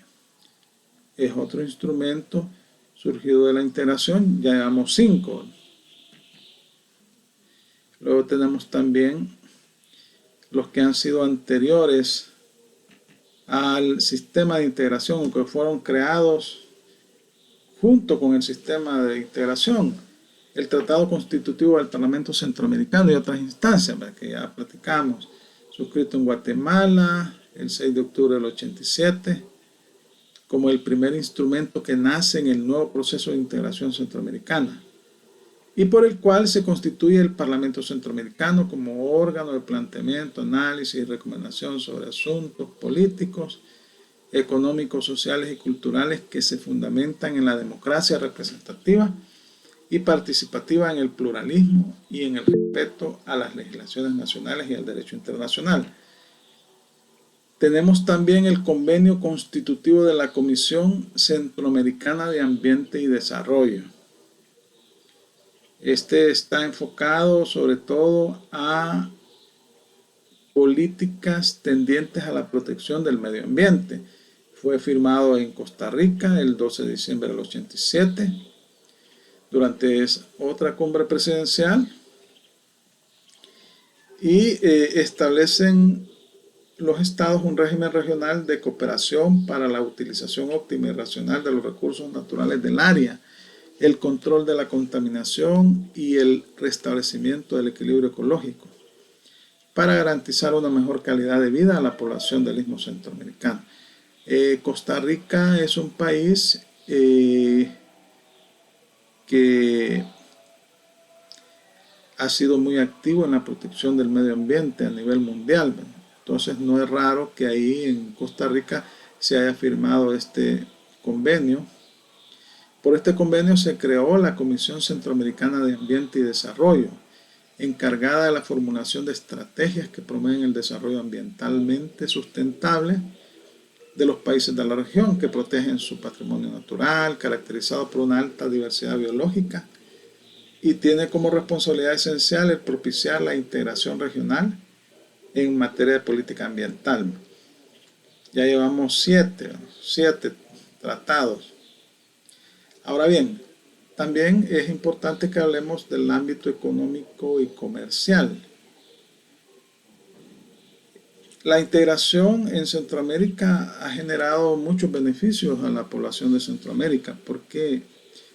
otro instrumento surgido de la integración, ya llevamos 5. Luego tenemos también los que han sido anteriores al sistema de integración, que fueron creados junto con el sistema de integración, el Tratado Constitutivo del Parlamento Centroamericano y otras instancias, que ya platicamos, suscrito en Guatemala el 6 de octubre del 87, como el primer instrumento que nace en el nuevo proceso de integración centroamericana, y por el cual se constituye el Parlamento Centroamericano como órgano de planteamiento, análisis y recomendación sobre asuntos políticos, económicos, sociales y culturales que se fundamentan en la democracia representativa y participativa, en el pluralismo y en el respeto a las legislaciones nacionales y al derecho internacional. Tenemos también el convenio constitutivo de la Comisión Centroamericana de Ambiente y Desarrollo. Este está enfocado sobre todo a políticas tendientes a la protección del medio ambiente. Fue firmado en Costa Rica el 12 de diciembre del 87 durante otra cumbre presidencial y establecen los estados un régimen regional de cooperación para la utilización óptima y racional de los recursos naturales del área, el control de la contaminación y el restablecimiento del equilibrio ecológico para garantizar una mejor calidad de vida a la población del Istmo Centroamericano. Costa Rica es un país que ha sido muy activo en la protección del medio ambiente a nivel mundial. Entonces no es raro que ahí en Costa Rica se haya firmado este convenio. Por este convenio se creó la Comisión Centroamericana de Ambiente y Desarrollo, encargada de la formulación de estrategias que promueven el desarrollo ambientalmente sustentable de los países de la región, que protegen su patrimonio natural, caracterizado por una alta diversidad biológica, y tiene como responsabilidad esencial el propiciar la integración regional en materia de política ambiental. Ya llevamos 7 tratados. Ahora bien, también es importante que hablemos del ámbito económico y comercial. La integración en Centroamérica ha generado muchos beneficios a la población de Centroamérica porque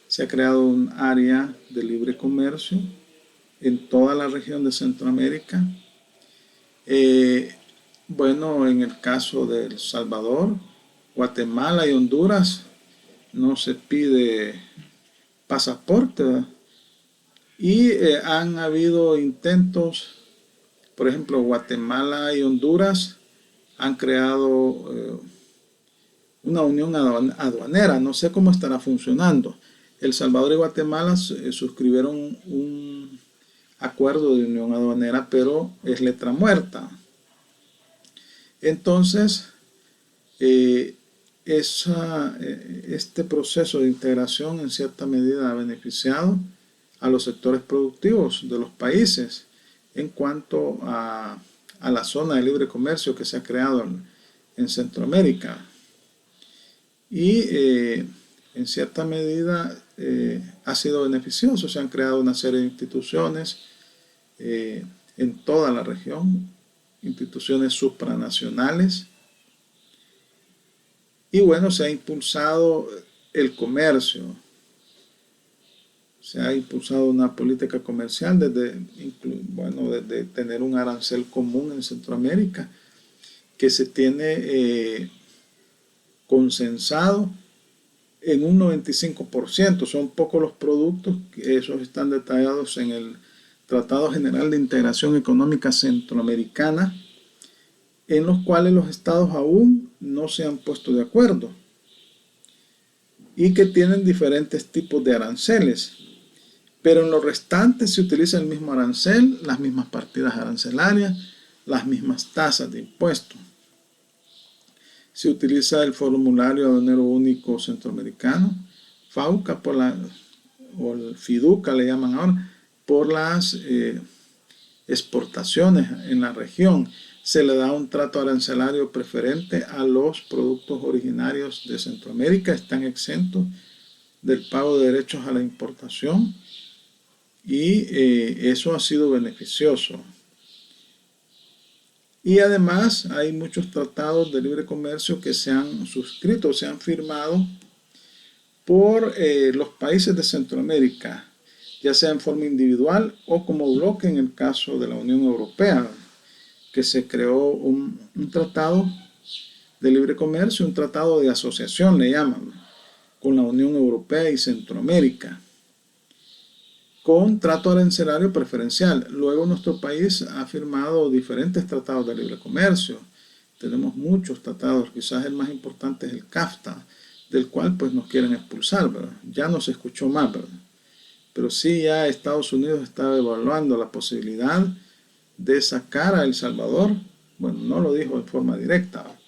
se ha creado un área de libre comercio en toda la región de Centroamérica. Bueno, en el caso de El Salvador, Guatemala y Honduras no se pide pasaporte, ¿verdad? Y han habido intentos, por ejemplo, Guatemala y Honduras han creado una unión aduanera, no sé cómo estará funcionando. El Salvador y Guatemala suscribieron un acuerdo de unión aduanera, pero es letra muerta. Entonces, eh, este proceso de integración en cierta medida ha beneficiado a los sectores productivos de los países en cuanto a la zona de libre comercio que se ha creado en Centroamérica. Y en cierta medida ha sido beneficioso. Se han creado una serie de instituciones en toda la región, instituciones supranacionales. Y bueno, se ha impulsado el comercio, se ha impulsado una política comercial desde tener un arancel común en Centroamérica que se tiene consensado en un 95%. Son pocos los productos, esos están detallados en el Tratado General de Integración Económica Centroamericana, en los cuales los estados aún no se han puesto de acuerdo y que tienen diferentes tipos de aranceles. Pero en lo restante se utiliza el mismo arancel, las mismas partidas arancelarias, las mismas tasas de impuestos. Se utiliza el formulario aduanero único centroamericano, FAUCA, o el FIDUCA le llaman ahora, por las exportaciones en la región. Se le da un trato arancelario preferente a los productos originarios de Centroamérica, están exentos del pago de derechos a la importación y eso ha sido beneficioso. Y además hay muchos tratados de libre comercio que se han suscrito, se han firmado por los países de Centroamérica, ya sea en forma individual o como bloque en el caso de la Unión Europea, que se creó un tratado de libre comercio, un tratado de asociación le llaman, con la Unión Europea y Centroamérica, con trato arancelario preferencial. Luego nuestro país ha firmado diferentes tratados de libre comercio. Tenemos muchos tratados, quizás el más importante es el CAFTA, del cual pues nos quieren expulsar, ¿verdad? Ya no se escuchó más, ¿verdad? Pero sí ya Estados Unidos está evaluando la posibilidad de sacar a El Salvador. Bueno, no lo dijo de forma directa, ¿verdad?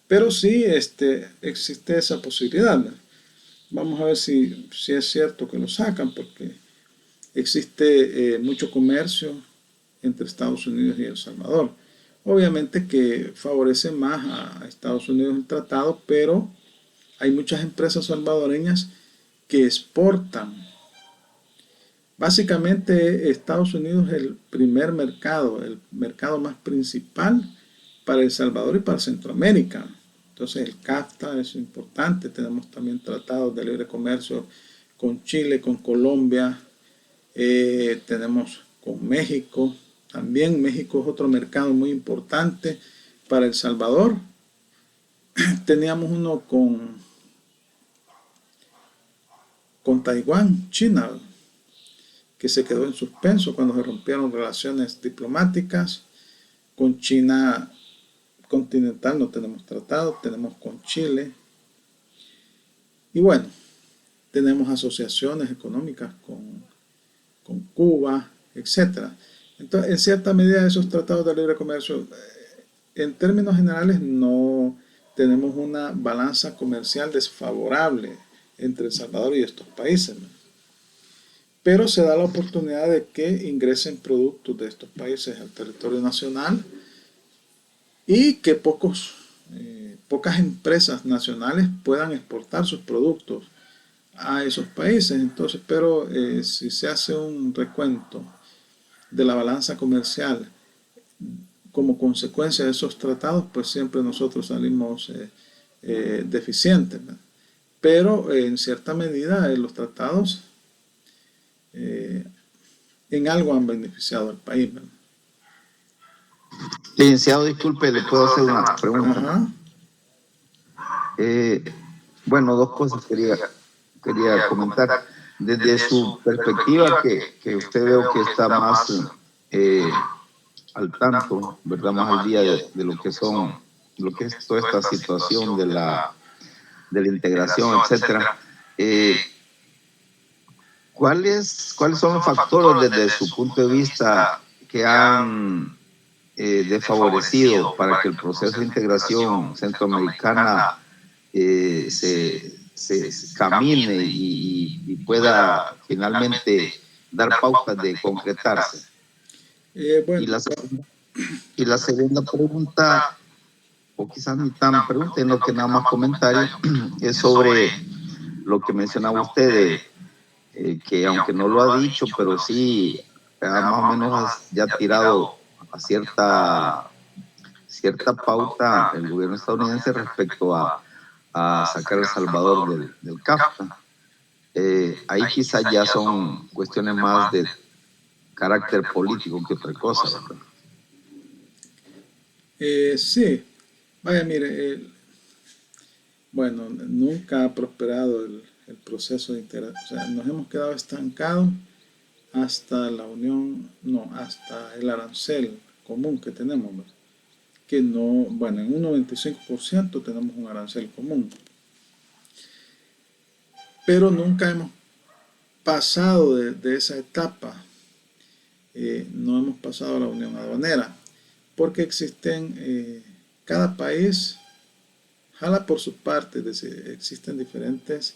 Pero sí existe esa posibilidad, ¿verdad? Vamos a ver si es cierto que lo sacan, porque existe mucho comercio entre Estados Unidos y El Salvador. Obviamente que favorece más a Estados Unidos el tratado, pero hay muchas empresas salvadoreñas que exportan. Básicamente Estados Unidos es el primer mercado, el mercado más principal para El Salvador y para Centroamérica. Entonces el CAFTA es importante. Tenemos también tratados de libre comercio con Chile, con Colombia, tenemos con México. También México es otro mercado muy importante para El Salvador. Teníamos uno con Taiwán, China, que se quedó en suspenso cuando se rompieron relaciones diplomáticas. Con China continental no tenemos tratado, tenemos con Chile. Y bueno, tenemos asociaciones económicas con Cuba, etc. Entonces, en cierta medida esos tratados de libre comercio, en términos generales, no tenemos una balanza comercial desfavorable entre El Salvador y estos países, ¿no? Pero se da la oportunidad de que ingresen productos de estos países al territorio nacional y que pocas empresas nacionales puedan exportar sus productos a esos países. Entonces, pero si se hace un recuento de la balanza comercial como consecuencia de esos tratados, pues siempre nosotros salimos deficientes, ¿verdad? Pero en cierta medida los tratados en algo han beneficiado al país, ¿verdad? Licenciado, disculpe, ¿le puedo hacer una pregunta? Ajá. Bueno, dos cosas quería comentar. Desde su perspectiva, que usted veo que está más al tanto, ¿verdad? Más al día de lo que es toda esta situación de la integración, etcétera. ¿Cuáles son los factores desde su punto de vista que han desfavorecido para que el proceso de integración centroamericana se camine y pueda finalmente dar pautas de concretarse? Bueno, Y la segunda pregunta, o quizás ni tan pregunta, sino que nada más comentario, es sobre lo que mencionaba usted, que aunque no lo ha dicho, pero sí más o menos ya ha tirado a cierta pauta el gobierno estadounidense respecto a sacar a El Salvador del CAFTA. Ahí quizás ya son cuestiones más de carácter político que otra cosa, ¿verdad? sí. Vaya, mire, bueno, nunca ha prosperado el proceso de integración. O sea, nos hemos quedado estancados hasta la unión, no, hasta el arancel común que tenemos, ¿verdad? Que no, bueno, en un 95% tenemos un arancel común, pero nunca hemos pasado de esa etapa, no hemos pasado a la unión aduanera, porque existen, cada país jala por su parte, existen diferentes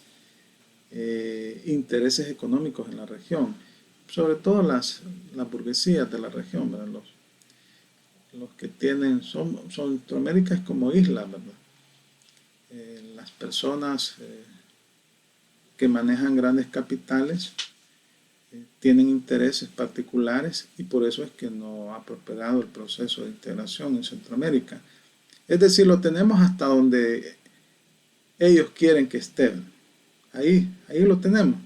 intereses económicos en la región, sobre todo las burguesías de la región, ¿verdad? Los que tienen, Centroamérica es como isla, ¿verdad? Las personas que manejan grandes capitales tienen intereses particulares y por eso es que no ha prosperado el proceso de integración en Centroamérica. Es decir, lo tenemos hasta donde ellos quieren que esté. Ahí lo tenemos.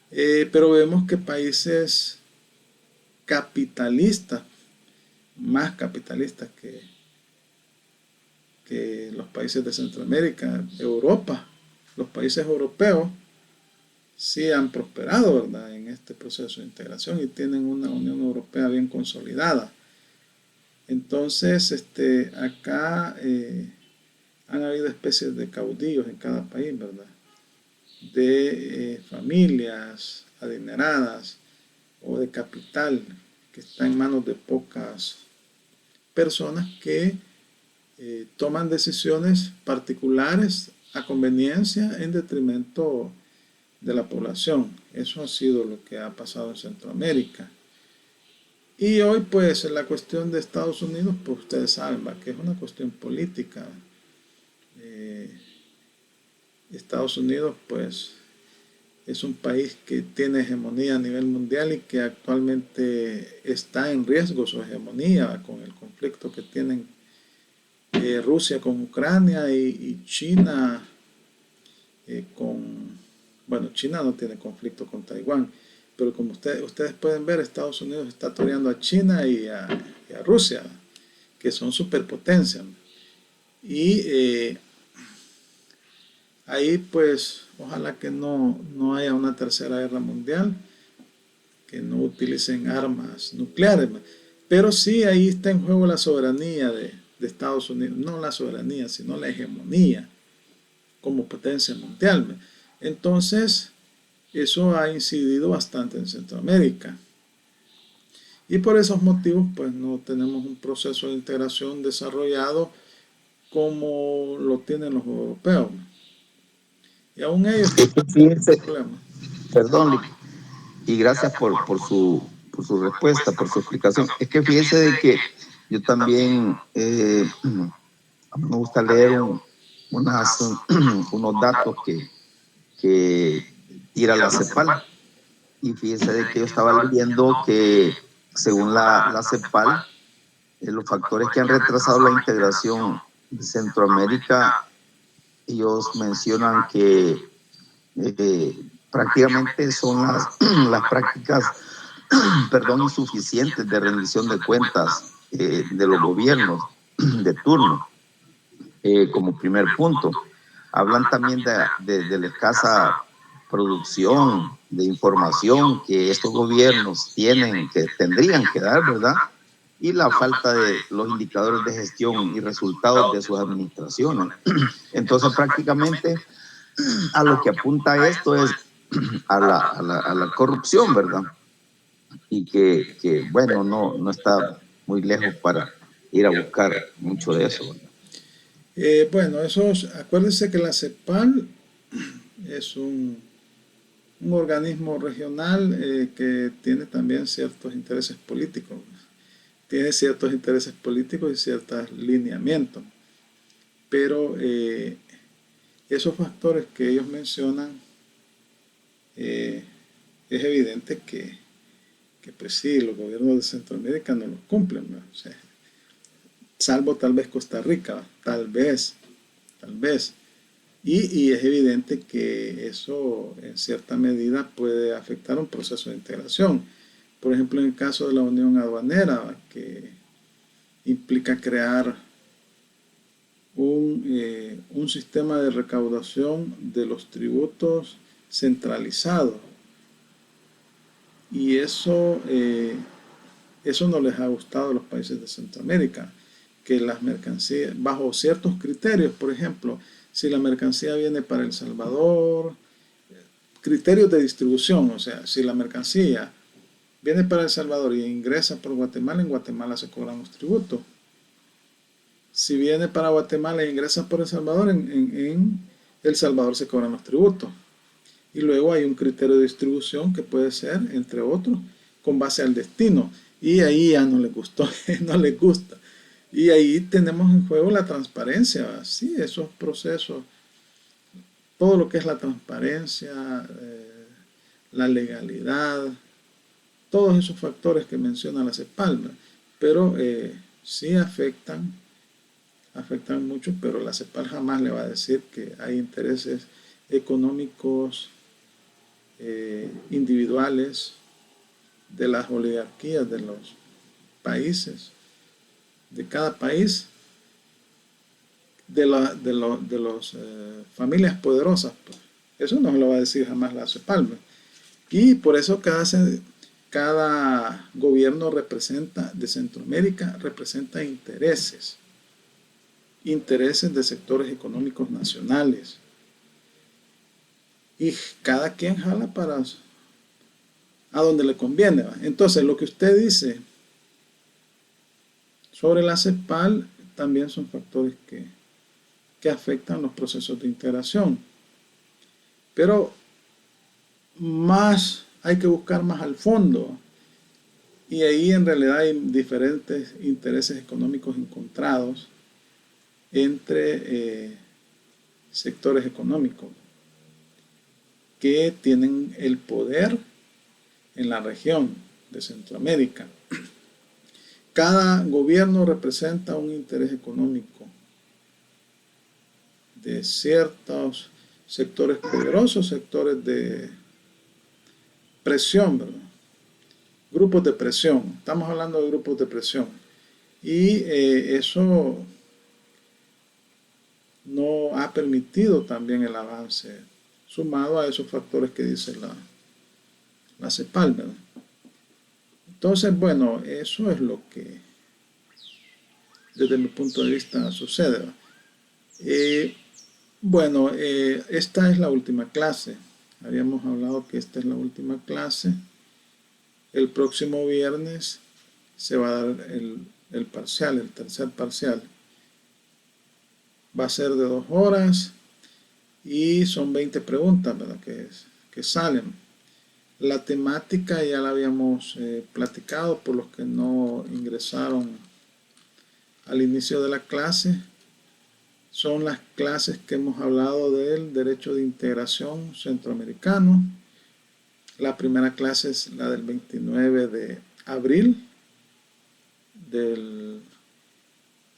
Pero vemos que países capitalistas, más capitalistas que los países de Centroamérica, Europa, los países europeos, sí han prosperado, ¿verdad?, en este proceso de integración y tienen una Unión Europea bien consolidada. Entonces, acá han habido especies de caudillos en cada país, ¿verdad?, de familias adineradas o de capital que está en manos de pocas personas que toman decisiones particulares a conveniencia en detrimento de la población. Eso ha sido lo que ha pasado en Centroamérica. Y hoy, pues, la cuestión de Estados Unidos, pues ustedes saben, ¿va?, que es una cuestión política. Estados Unidos, pues, es un país que tiene hegemonía a nivel mundial y que actualmente está en riesgo su hegemonía con el conflicto que tienen Rusia con Ucrania y China bueno, China no tiene conflicto con Taiwán, pero como ustedes pueden ver, Estados Unidos está toreando a China y a Rusia, que son superpotencias. Y ahí pues ojalá que no haya una tercera guerra mundial, que no utilicen armas nucleares, pero sí ahí está en juego la soberanía de Estados Unidos, no la soberanía, sino la hegemonía como potencia mundial. Entonces, eso ha incidido bastante en Centroamérica. Y por esos motivos, pues no tenemos un proceso de integración desarrollado como lo tienen los europeos. Y aún ellos tienen problemas. Perdón, y gracias por su respuesta, por su explicación. Es que fíjese de que yo también me gusta leer unos datos que tira la CEPAL. Y fíjese de que yo estaba leyendo que según la CEPAL, los factores que han retrasado la integración de Centroamérica, ellos mencionan que prácticamente son las prácticas insuficientes de rendición de cuentas de los gobiernos de turno, como primer punto. Hablan también de la escasa producción de información que estos gobiernos tienen, que tendrían que dar, ¿verdad? Y la falta de los indicadores de gestión y resultados de sus administraciones. Entonces, prácticamente, a lo que apunta esto es a la corrupción, ¿verdad? Y que bueno, no está muy lejos para ir a buscar mucho de eso, ¿verdad? Bueno, acuérdense que la CEPAL es un organismo regional que tiene también ciertos intereses políticos. Tiene ciertos intereses políticos y ciertos lineamientos. Pero esos factores que ellos mencionan, es evidente que pues sí, los gobiernos de Centroamérica no los cumplen, ¿no? O sea, salvo tal vez Costa Rica, tal vez. Y es evidente que eso en cierta medida puede afectar un proceso de integración. Por ejemplo, en el caso de la Unión Aduanera, que implica crear un sistema de recaudación de los tributos centralizado. Y eso no les ha gustado a los países de Centroamérica, que las mercancías, bajo ciertos criterios, por ejemplo, si la mercancía viene para El Salvador, criterios de distribución, o sea, si la mercancía viene para El Salvador y ingresa por Guatemala, en Guatemala se cobran los tributos. Si viene para Guatemala e ingresa por El Salvador, en El Salvador se cobran los tributos. Y luego hay un criterio de distribución que puede ser, entre otros, con base al destino. Y ahí ya no les gustó, no les gusta. Y ahí tenemos en juego la transparencia, sí, esos procesos, todo lo que es la transparencia, la legalidad, todos esos factores que menciona la CEPAL, pero sí afectan mucho, pero la CEPAL jamás le va a decir que hay intereses económicos individuales de las oligarquías de los países, de cada país, de las familias poderosas. Pues. Eso no lo va a decir jamás la CEPAL. Y por eso cada gobierno de Centroamérica representa intereses de sectores económicos nacionales. Y cada quien jala para a donde le conviene. ¿Va? Entonces, lo que usted dice sobre la CEPAL también son factores que afectan los procesos de integración. Pero hay que buscar más al fondo. Y ahí en realidad hay diferentes intereses económicos encontrados entre sectores económicos que tienen el poder en la región de Centroamérica. Cada gobierno representa un interés económico de ciertos sectores poderosos, sectores de presión, ¿verdad? Grupos de presión. Estamos hablando de grupos de presión. Y eso no ha permitido también el avance, sumado a esos factores que dice la CEPAL, ¿verdad? Entonces, bueno, eso es lo que desde mi punto de vista sucede. Bueno, esta es la última clase. Habíamos hablado que esta es la última clase. El próximo viernes se va a dar el parcial, el tercer parcial. Va a ser de 2 horas y son 20 preguntas, ¿verdad? que salen. La temática ya la habíamos platicado por los que no ingresaron al inicio de la clase. Son las clases que hemos hablado del derecho de integración centroamericano. La primera clase es la del 29 de abril.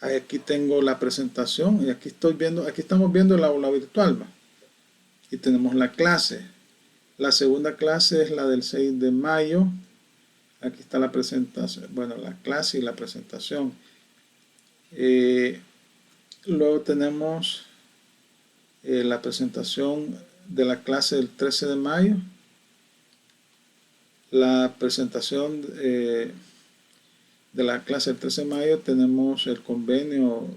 Aquí tengo la presentación y aquí estamos viendo el aula virtual, ¿va? Y tenemos la clase. La segunda clase es la del 6 de mayo aquí está la presentación, bueno, la clase y la presentación. Luego tenemos la presentación de la clase del 13 de mayo, la presentación de la clase del 13 de mayo tenemos el convenio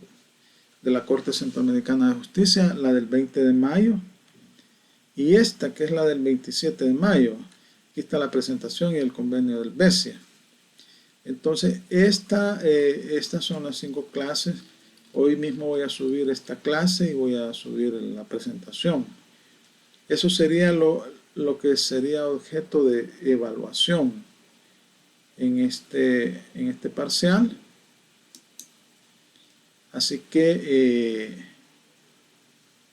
de la Corte Centroamericana de Justicia, la del 20 de mayo, y esta que es la del 27 de mayo. Aquí está la presentación y el convenio del BESIA. Entonces, estas son las 5 clases. Hoy mismo voy a subir esta clase y voy a subir la presentación. Eso sería lo que sería objeto de evaluación en este parcial. Así que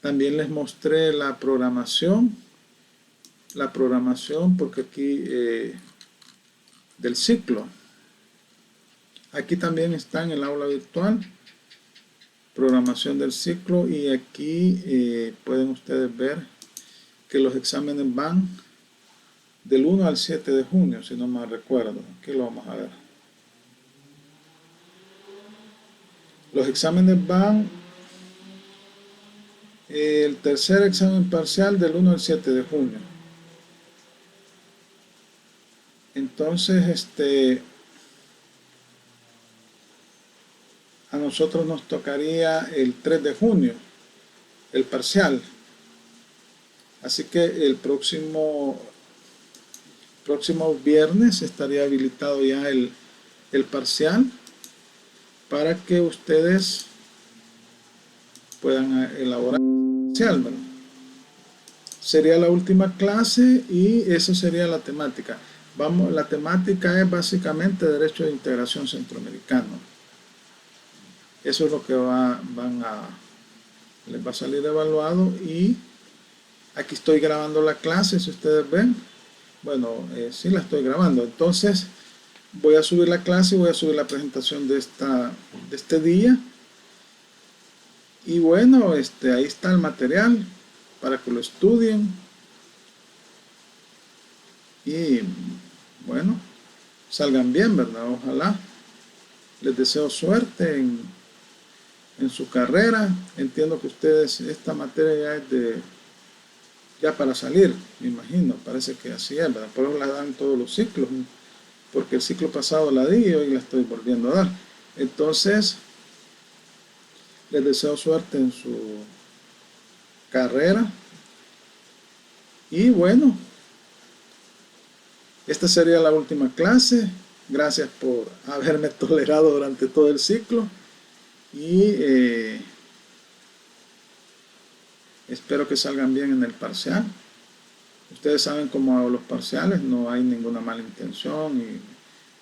también les mostré la programación porque aquí del ciclo. Aquí también está en el aula virtual, programación del ciclo, y aquí pueden ustedes ver que los exámenes van del 1 al 7 de junio, si no mal recuerdo. Aquí lo vamos a ver. Los exámenes van, el tercer examen parcial del 1 al 7 de junio. Entonces, a nosotros nos tocaría el 3 de junio, el parcial. Así que el próximo viernes estaría habilitado ya el parcial para que ustedes puedan elaborar el parcial, ¿verdad? Sería la última clase y eso sería la temática. La temática es básicamente Derecho de Integración Centroamericano. Eso es lo que les va a salir evaluado, y aquí estoy grabando la clase, si ustedes ven. Bueno, sí la estoy grabando. Entonces voy a subir la clase y voy a subir la presentación de este día. Y bueno, ahí está el material para que lo estudien. Y bueno, salgan bien, ¿verdad? Ojalá. Les deseo suerte en su carrera. Entiendo que ustedes, esta materia ya es ya para salir, me imagino, parece que así es, ¿verdad? Por eso la dan todos los ciclos, porque el ciclo pasado la di y hoy la estoy volviendo a dar. Entonces, les deseo suerte en su carrera. Y bueno, esta sería la última clase. Gracias por haberme tolerado durante todo el ciclo. Y espero que salgan bien en el parcial. Ustedes saben cómo hago los parciales, no hay ninguna mala intención, y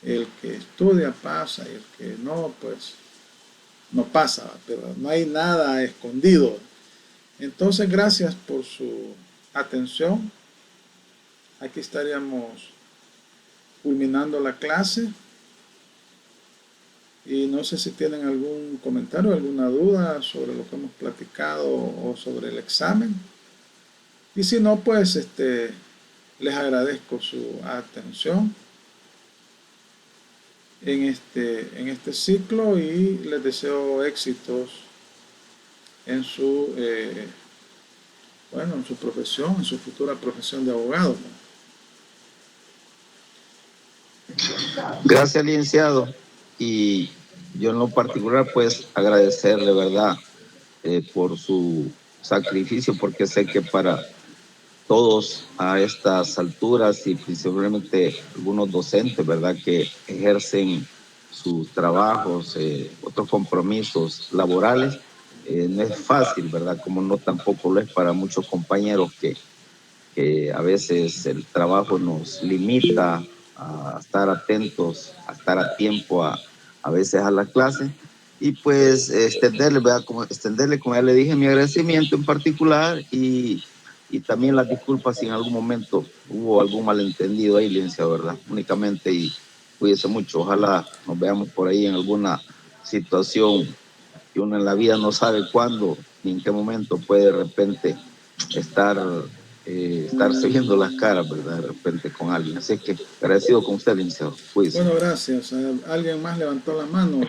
el que estudia pasa y el que no, pues no pasa, pero no hay nada escondido. Entonces, gracias por su atención. Aquí estaríamos culminando la clase. Y no sé si tienen algún comentario, alguna duda sobre lo que hemos platicado o sobre el examen. Y si no, pues les agradezco su atención en este ciclo y les deseo éxitos en su en su profesión, en su futura profesión de abogado. Gracias, licenciado. Y yo en lo particular, pues agradecerle, ¿verdad? Por su sacrificio, porque sé que para todos a estas alturas, y principalmente algunos docentes, ¿verdad?, que ejercen sus trabajos, otros compromisos laborales, no es fácil, ¿verdad?, como no tampoco lo es para muchos compañeros que a veces el trabajo nos limita a estar atentos, a estar a tiempo a veces a la clase. Y pues extenderle, ¿verdad? Como ya le dije, mi agradecimiento en particular, y también las disculpas si en algún momento hubo algún malentendido ahí, licenciado, ¿verdad? Únicamente, y cuídese mucho. Ojalá nos veamos por ahí en alguna situación que uno en la vida no sabe cuándo ni en qué momento puede de repente estar estarse viendo las caras, ¿verdad? De repente con alguien. Así que agradecido con usted, licenciado. Cuídese. Bueno, gracias. ¿Alguien más levantó la mano?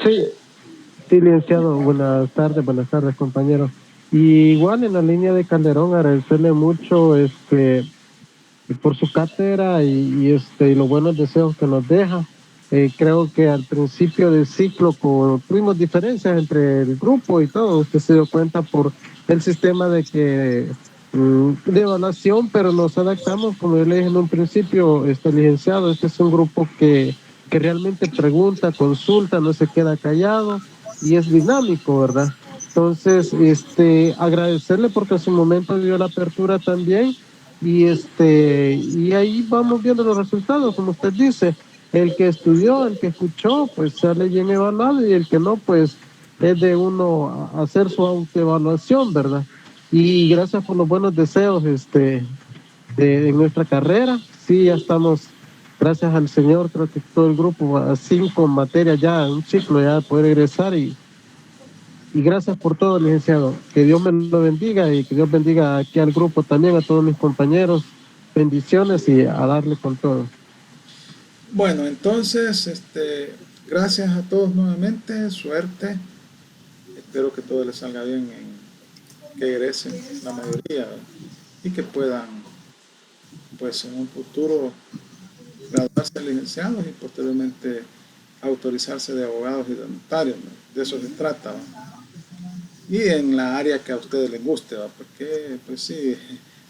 Sí, sí, licenciado, buenas tardes, compañero. Y igual en la línea de Calderón, agradecerle mucho por su cátedra y los buenos deseos que nos deja. Creo que al principio del ciclo tuvimos diferencias entre el grupo y todo. Usted se dio cuenta por el sistema de evaluación, pero nos adaptamos, como yo le dije en un principio, licenciado, este es un grupo que realmente pregunta, consulta, no se queda callado y es dinámico, ¿verdad? Entonces, agradecerle porque en su momento dio la apertura también y ahí vamos viendo los resultados, como usted dice, el que estudió, el que escuchó, pues sale bien evaluado y el que no, pues es de uno hacer su autoevaluación, ¿verdad? Y gracias por los buenos deseos de nuestra carrera. Sí, ya estamos, gracias al Señor, creo que todo el grupo a 5 materias ya, un ciclo ya poder egresar y gracias por todo, licenciado. Que Dios me lo bendiga y que Dios bendiga aquí al grupo también, a todos mis compañeros. Bendiciones y a darle con todo. Bueno, entonces, gracias a todos nuevamente, suerte. Espero que todo les salga bien, que egresen la mayoría, ¿verdad? Y que puedan, pues en un futuro, graduarse de licenciados y posteriormente autorizarse de abogados y de notarios, ¿no? De eso se trata, ¿no? Y en la área que a ustedes les guste, ¿va? Porque pues sí,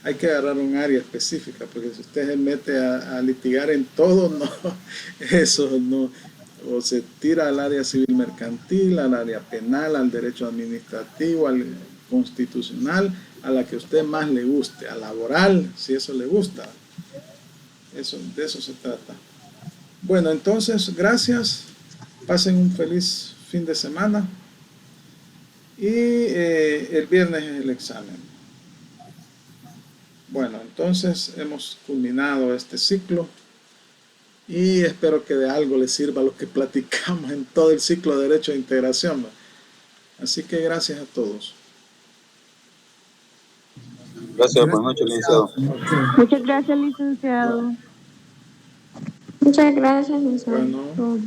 hay que agarrar un área específica, porque si usted se mete a litigar en todo, no, eso no, o se tira al área civil mercantil, al área penal, al derecho administrativo, al constitucional, a la que a usted más le guste, a laboral, si eso le gusta, eso, de eso se trata. Bueno, entonces, gracias, pasen un feliz fin de semana. Y el viernes es el examen. Bueno, entonces hemos culminado este ciclo y espero que de algo les sirva lo que platicamos en todo el ciclo de Derecho de Integración. Así que gracias a todos. Gracias, buenas noches, licenciado. Muchas gracias, licenciado. Muchas gracias, licenciado. Bueno.